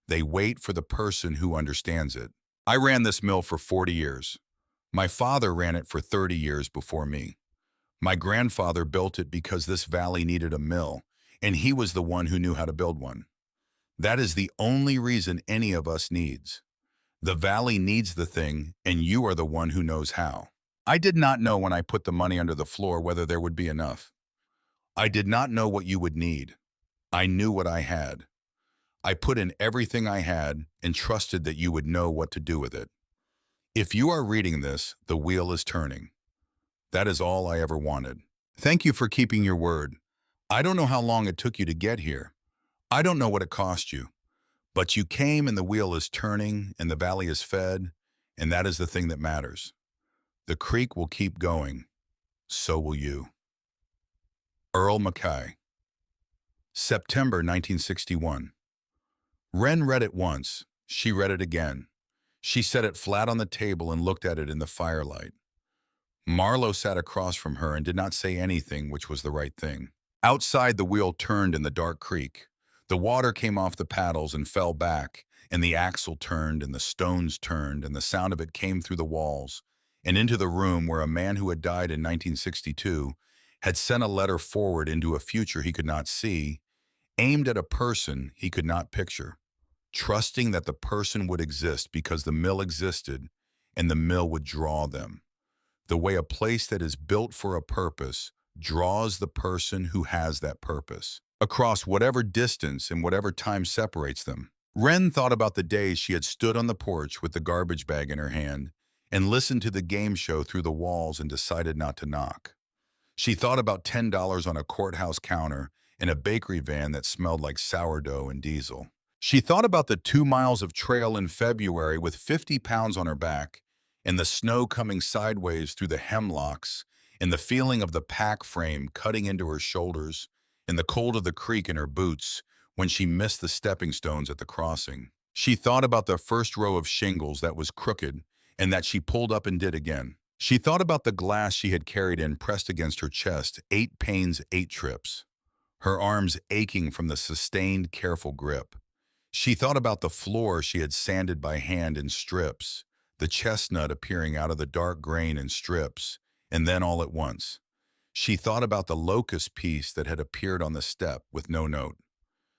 They wait for the person who understands it. I ran this mill for 40 years. My father ran it for 30 years before me. My grandfather built it because this valley needed a mill, and he was the one who knew how to build one. That is the only reason any of us needs. The valley needs the thing, and you are the one who knows how. I did not know when I put the money under the floor whether there would be enough. I did not know what you would need. I knew what I had. I put in everything I had and trusted that you would know what to do with it. If you are reading this, the wheel is turning. That is all I ever wanted. Thank you for keeping your word. I don't know how long it took you to get here. I don't know what it cost you, but you came and the wheel is turning and the valley is fed, and that is the thing that matters. The creek will keep going. So will you. Earl Mackay. September 1961. Wren read it once. She read it again. She set it flat on the table and looked at it in the firelight. Marlowe sat across from her and did not say anything, which was the right thing. Outside, the wheel turned in the dark creek. The water came off the paddles and fell back, and the axle turned and the stones turned, and the sound of it came through the walls and into the room where a man who had died in 1962 had sent a letter forward into a future he could not see, aimed at a person he could not picture, trusting that the person would exist because the mill existed and the mill would draw them. The way a place that is built for a purpose draws the person who has that purpose, across whatever distance and whatever time separates them. Wren thought about the days she had stood on the porch with the garbage bag in her hand and listened to the game show through the walls and decided not to knock. She thought about $10 on a courthouse counter in a bakery van that smelled like sourdough and diesel. She thought about the 2 miles of trail in February with 50 pounds on her back and the snow coming sideways through the hemlocks and the feeling of the pack frame cutting into her shoulders and the cold of the creek in her boots when she missed the stepping stones at the crossing. She thought about the first row of shingles that was crooked and that she pulled up and did again. She thought about the glass she had carried in pressed against her chest, 8 pains, 8 trips, her arms aching from the sustained, careful grip. She thought about the floor she had sanded by hand in strips, the chestnut appearing out of the dark grain in strips, and then all at once. She thought about the locust piece that had appeared on the step with no note.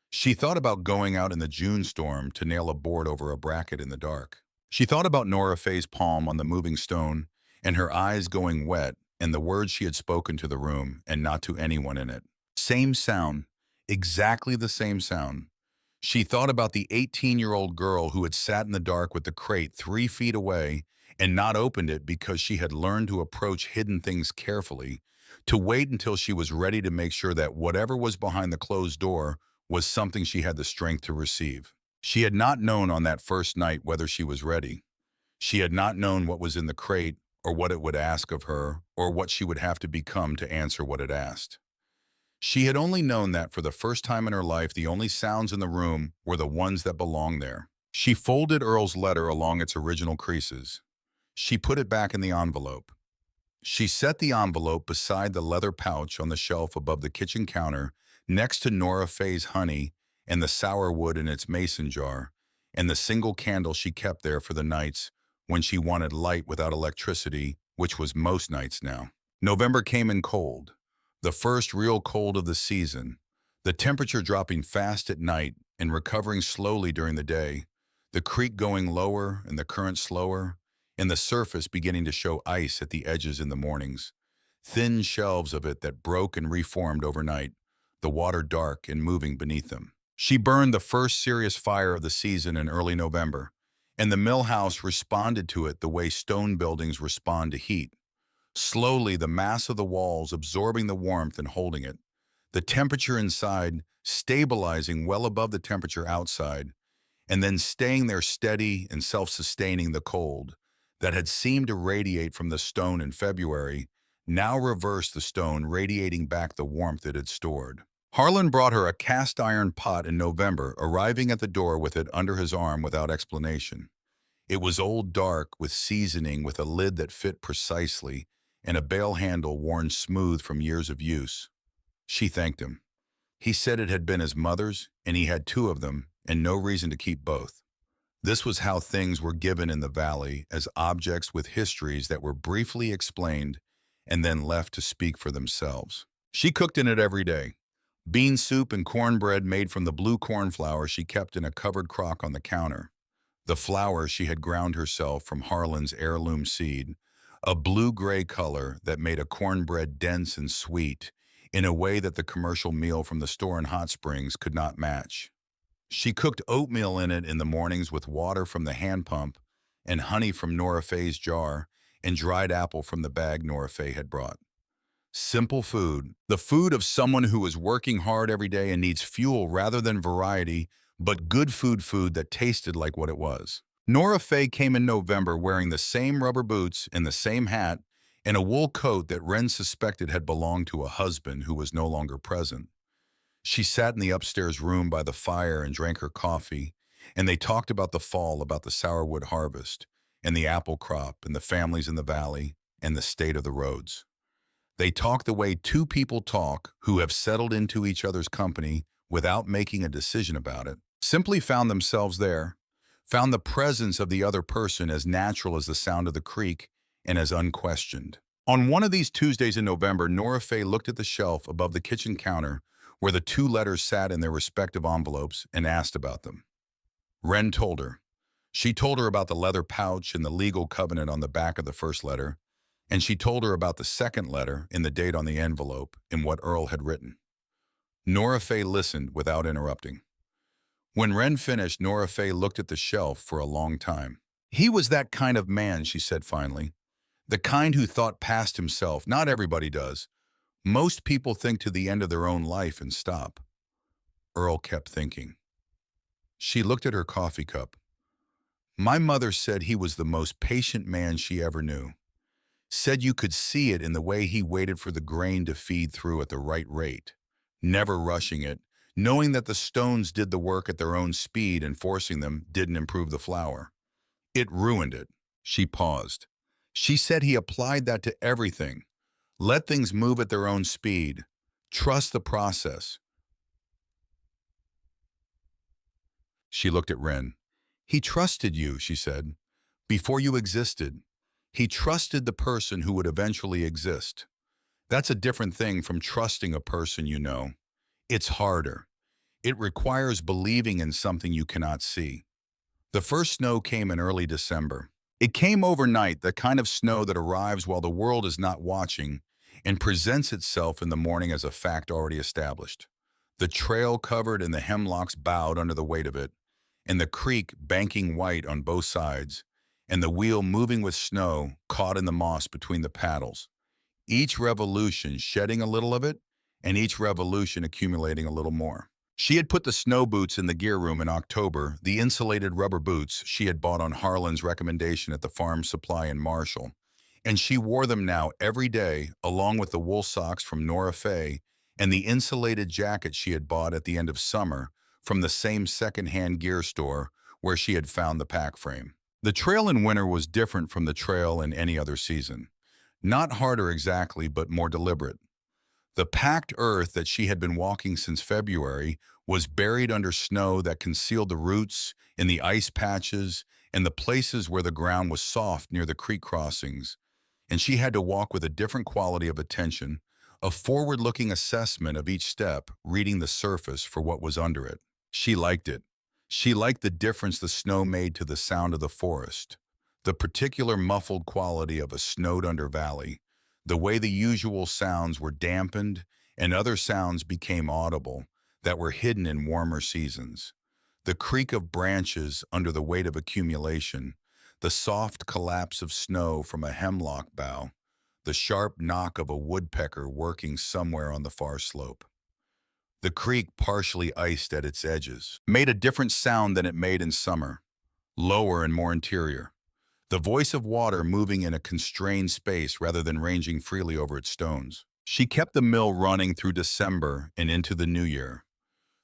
She thought about going out in the June storm to nail a board over a bracket in the dark. She thought about Nora Faye's palm on the moving stone and her eyes going wet and the words she had spoken to the room and not to anyone in it. Same sound, exactly the same sound. She thought about the 18-year-old girl who had sat in the dark with the crate 3 feet away and not opened it because she had learned to approach hidden things carefully, to wait until she was ready to make sure that whatever was behind the closed door was something she had the strength to receive. She had not known on that first night whether she was ready. She had not known what was in the crate or what it would ask of her or what she would have to become to answer what it asked. She had only known that for the first time in her life, the only sounds in the room were the ones that belonged there. She folded Earl's letter along its original creases. She put it back in the envelope. She set the envelope beside the leather pouch on the shelf above the kitchen counter next to Nora Faye's honey and the sour wood in its mason jar, and the single candle she kept there for the nights when she wanted light without electricity, which was most nights now. November came in cold, the first real cold of the season. The temperature dropping fast at night and recovering slowly during the day, the creek going lower and the current slower, and the surface beginning to show ice at the edges in the mornings. Thin shelves of it that broke and reformed overnight, the water dark and moving beneath them. She burned the first serious fire of the season in early November, and the mill house responded to it the way stone buildings respond to heat. Slowly, the mass of the walls absorbing the warmth and holding it, the temperature inside stabilizing well above the temperature outside, and then staying there steady and self-sustaining the cold that had seemed to radiate from the stone in February, now reversed the stone radiating back the warmth it had stored. Harlan brought her a cast iron pot in November, arriving at the door with it under his arm without explanation. It was old dark with seasoning with a lid that fit precisely and a bale handle worn smooth from years of use. She thanked him. He said it had been his mother's, and he had two of them, and no reason to keep both. This was how things were given in the valley, as objects with histories that were briefly explained and then left to speak for themselves. She cooked in it every day. Bean soup and cornbread made from the blue corn flour she kept in a covered crock on the counter. The flour she had ground herself from Harlan's heirloom seed, a blue-gray color that made a cornbread dense and sweet in a way that the commercial meal from the store in Hot Springs could not match. She cooked oatmeal in it in the mornings with water from the hand pump and honey from Nora Faye's jar and dried apple from the bag Nora Faye had brought. Simple food, the food of someone who is working hard every day and needs fuel rather than variety, but good food that tasted like what it was. Nora Faye came in November wearing the same rubber boots and the same hat and a wool coat that Wren suspected had belonged to a husband who was no longer present. She sat in the upstairs room by the fire and drank her coffee, and they talked about the fall, about the sourwood harvest, and the apple crop, and the families in the valley, and the state of the roads. They talked the way two people talk who have settled into each other's company without making a decision about it, simply found themselves there, found the presence of the other person as natural as the sound of the creek and as unquestioned. On one of these Tuesdays in November, Nora Faye looked at the shelf above the kitchen counter where the two letters sat in their respective envelopes and asked about them. Wren told her. She told her about the leather pouch and the legal covenant on the back of the first letter, and she told her about the second letter and the date on the envelope and what Earl had written. Nora Faye listened without interrupting. When Wren finished, Nora Faye looked at the shelf for a long time. He was that kind of man, she said finally. The kind who thought past himself. Not everybody does. Most people think to the end of their own life and stop. Earl kept thinking. She looked at her coffee cup. My mother said he was the most patient man she ever knew. Said you could see it in the way he waited for the grain to feed through at the right rate, never rushing it, knowing that the stones did the work at their own speed and forcing them didn't improve the flour. It ruined it. She paused. She said he applied that to everything. Let things move at their own speed. Trust the process. She looked at Wren. He trusted you, she said, before you existed. He trusted the person who would eventually exist. That's a different thing from trusting a person you know. It's harder. It requires believing in something you cannot see. The first snow came in early December. It came overnight, the kind of snow that arrives while the world is not watching and presents itself in the morning as a fact already established. The trail covered and the hemlocks bowed under the weight of it, and the creek banking white on both sides, and the wheel moving with snow caught in the moss between the paddles. Each revolution shedding a little of it, and each revolution accumulating a little more. She had put the snow boots in the gear room in October, the insulated rubber boots she had bought on Harlan's recommendation at the farm supply in Marshall, and she wore them now every day along with the wool socks from Nora Faye and the insulated jacket she had bought at the end of summer from the same second-hand gear store where she had found the pack frame. The trail in winter was different from the trail in any other season. Not harder exactly, but more deliberate. The packed earth that she had been walking since February was buried under snow that concealed the roots in the ice patches and the places where the ground was soft near the creek crossings, and she had to walk with a different quality of attention, a forward-looking assessment of each step, reading the surface for what was under it. She liked it. She liked the difference the snow made to the sound of the forest, the particular muffled quality of a snowed-under valley, the way the usual sounds were dampened and other sounds became audible that were hidden in warmer seasons. The creak of branches under the weight of accumulation, the soft collapse of snow from a hemlock bough, the sharp knock of a woodpecker working somewhere on the far slope. The creek, partially iced at its edges, made a different sound than it made in summer, lower and more interior. The voice of water moving in a constrained space rather than ranging freely over its stones. She kept the mill running through December and into the new year.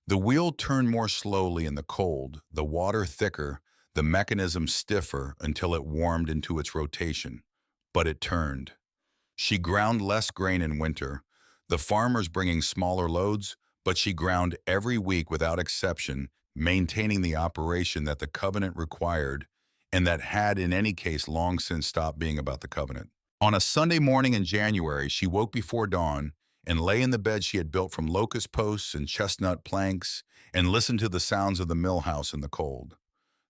The wheel turned more slowly in the cold, the water thicker, the mechanism stiffer until it warmed into its rotation. But it turned. She ground less grain in winter, the farmers bringing smaller loads, but she ground every week without exception, maintaining the operation that the covenant required and that had in any case long since stopped being about the covenant. On a Sunday morning in January, she woke before dawn and lay in the bed she had built from locust posts and chestnut planks and listened to the sounds of the mill house in the cold.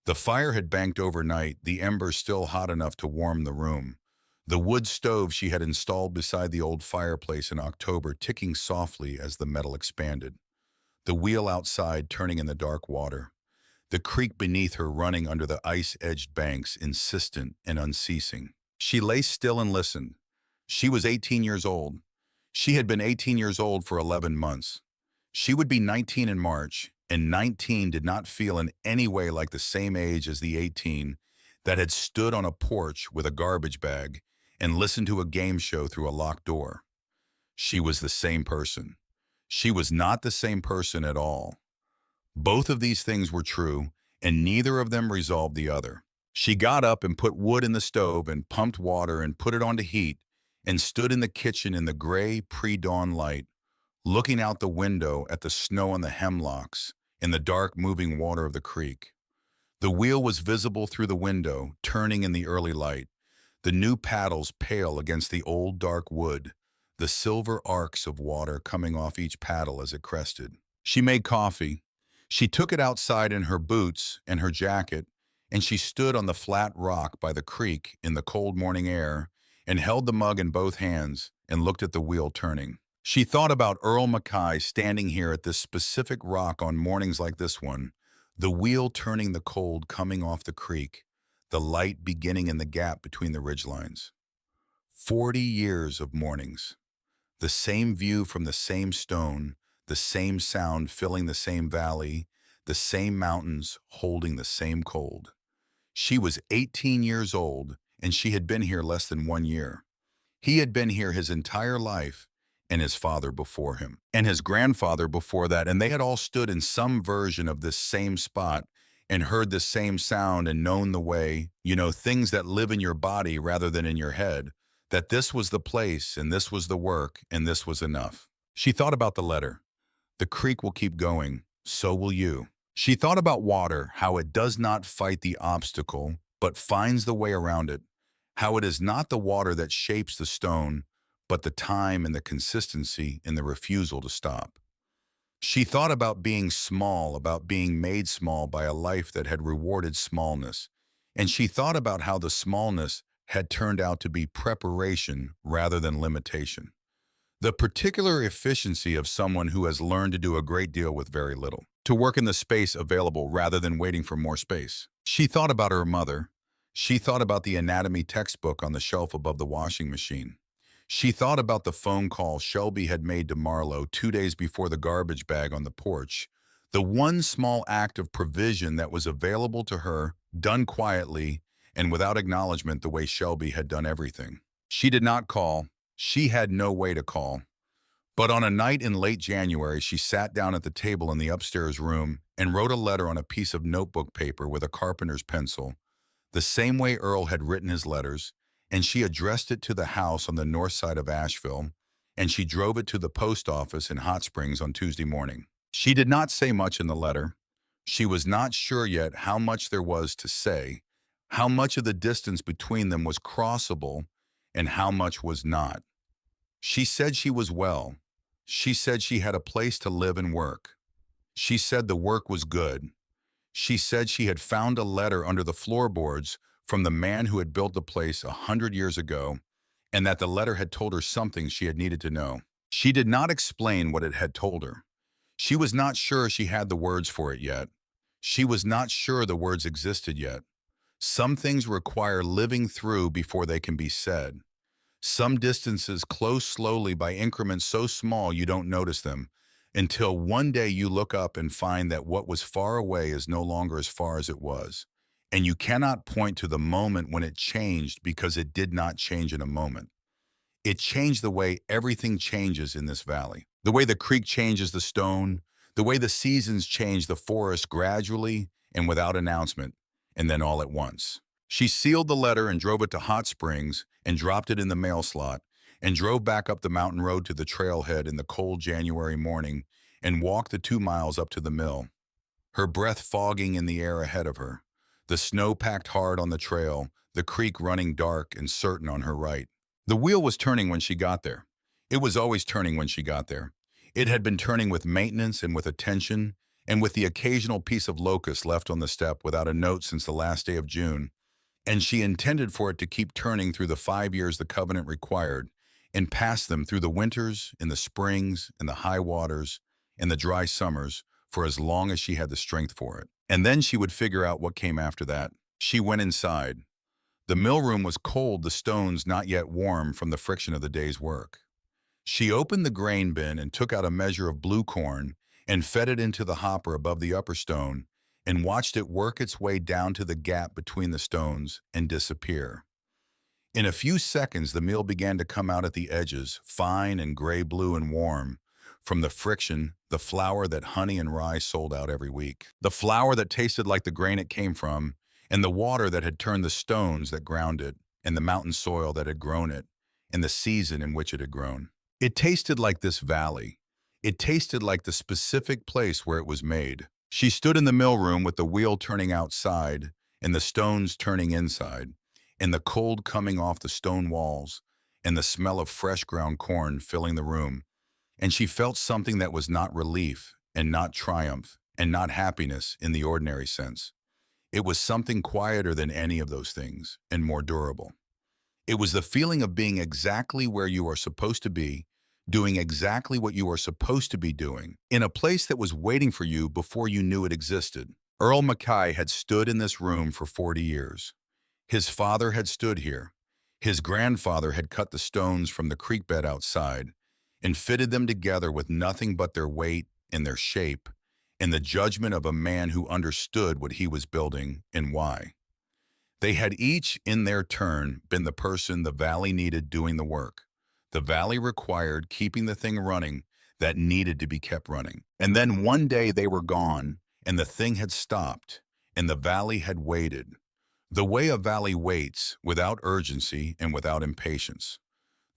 The fire had banked overnight, the embers still hot enough to warm the room. The wood stove she had installed beside the old fireplace in October ticking softly as the metal expanded. The wheel outside turning in the dark water. The creek beneath her running under the ice-edged banks, insistent and unceasing. She lay still and listened. She was 18 years old. She had been 18 years old for 11 months. She would be 19 in March, and 19 did not feel in any way like the same age as the 18 that had stood on a porch with a garbage bag and listened to a game show through a locked door. She was the same person. She was not the same person at all. Both of these things were true, and neither of them resolved the other. She got up and put wood in the stove and pumped water and put it on to heat and stood in the kitchen in the gray pre-dawn light, looking out the window at the snow on the hemlocks and the dark moving water of the creek. The wheel was visible through the window, turning in the early light, the new paddles pale against the old dark wood, the silver arcs of water coming off each paddle as it crested. She made coffee. She took it outside in her boots and her jacket, and she stood on the flat rock by the creek in the cold morning air and held the mug in both hands and looked at the wheel turning. She thought about Earl Mackay standing here at this specific rock on mornings like this one, the wheel turning, the cold coming off the creek, the light beginning in the gap between the ridgelines. 40 years of mornings. The same view from the same stone, the same sound filling the same valley, the same mountains holding the same cold. She was 18 years old, and she had been here less than 1 year. He had been here his entire life, and his father before him, and his grandfather before that, and they had all stood in some version of this same spot and heard the same sound and known the way, things that live in your body rather than in your head, that this was the place, and this was the work, and this was enough. She thought about the letter. The creek will keep going, so will you. She thought about water, how it does not fight the obstacle, but finds the way around it, how it is not the water that shapes the stone, but the time and the consistency in the refusal to stop. She thought about being small, about being made small by a life that had rewarded smallness, and she thought about how the smallness had turned out to be preparation rather than limitation. The particular efficiency of someone who has learned to do a great deal with very little, to work in the space available rather than waiting for more space. She thought about her mother. She thought about the anatomy textbook on the shelf above the washing machine. She thought about the phone call Shelby had made to Marlowe 2 days before the garbage bag on the porch, the one small act of provision that was available to her, done quietly and without acknowledgement the way Shelby had done everything. She did not call. She had no way to call. But on a night in late January, she sat down at the table in the upstairs room and wrote a letter on a piece of notebook paper with a carpenter's pencil, the same way Earl had written his letters, and she addressed it to the house on the north side of Asheville, and she drove it to the post office in Hot Springs on Tuesday morning. She did not say much in the letter. She was not sure yet how much there was to say, how much of the distance between them was crossable, and how much was not. She said she was well. She said she had a place to live and work. She said the work was good. She said she had found a letter under the floorboards from the man who had built the place 100 years ago, and that the letter had told her something she had needed to know. She did not explain what it had told her. She was not sure she had the words for it yet. She was not sure the words existed yet. Some things require living through before they can be said. Some distances close slowly by increments so small you don't notice them, until one day you look up and find that what was far away is no longer as far as it was. And you cannot point to the moment when it changed because it did not change in a moment. It changed the way everything changes in this valley. The way the creek changes the stone, the way the seasons change the forest gradually and without announcement, and then all at once. She sealed the letter and drove it to Hot Springs and dropped it in the mail slot and drove back up the mountain road to the trailhead in the cold January morning and walked the 2 miles up to the mill, her breath fogging in the air ahead of her, the snow packed hard on the trail, the creek running dark and certain on her right. The wheel was turning when she got there. It was always turning when she got there. It had been turning with maintenance and with attention, and with the occasional piece of locust left on the step without a note since the last day of June, and she intended for it to keep turning through the 5 years the covenant required, and past them through the winters, and the springs, and the high waters, and the dry summers, for as long as she had the strength for it. And then she would figure out what came after that. She went inside. The mill room was cold, the stones not yet warm from the friction of the day's work. She opened the grain bin and took out a measure of blue corn and fed it into the hopper above the upper stone and watched it work its way down to the gap between the stones and disappear. In a few seconds, the meal began to come out at the edges, fine and gray-blue and warm, from the friction, the flour that honey and rye sold out every week. The flour that tasted like the grain it came from, and the water that had turned the stones that ground it, and the mountain soil that had grown it, and the season in which it had grown. It tasted like this valley. It tasted like the specific place where it was made. She stood in the mill room with the wheel turning outside, and the stones turning inside, and the cold coming off the stone walls, and the smell of fresh ground corn filling the room, and she felt something that was not relief, and not triumph, and not happiness in the ordinary sense. It was something quieter than any of those things, and more durable. It was the feeling of being exactly where you are supposed to be, doing exactly what you are supposed to be doing, in a place that was waiting for you before you knew it existed. Earl Mackay had stood in this room for 40 years. His father had stood here. His grandfather had cut the stones from the creek bed outside and fitted them together with nothing but their weight and their shape and the judgment of a man who understood what he was building and why. They had each, in their turn, been the person the valley needed doing the work. The valley required keeping the thing running that needed to be kept running. And then one day they were gone, and the thing had stopped, and the valley had waited. The way a valley waits, without urgency and without impatience.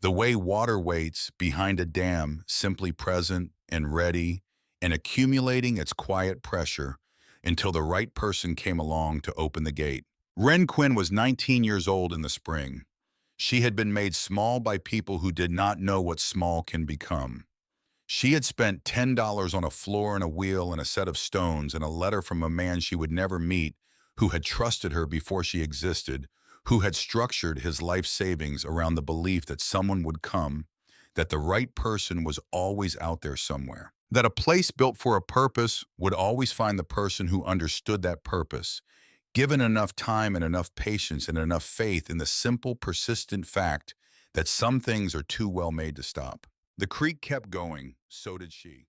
The way water waits behind a dam, simply present and ready and accumulating its quiet pressure until the right person came along to open the gate. Wren Quinn was 19 years old in the spring. She had been made small by people who did not know what small can become. She had spent $10 on a floor and a wheel and a set of stones and a letter from a man she would never meet who had trusted her before she existed, who had structured his life savings around the belief that someone would come, that the right person was always out there somewhere, that a place built for a purpose would always find the person who understood that purpose, given enough time and enough patience and enough faith in the simple, persistent fact that some things are too well made to stop. The creek kept going, so did she.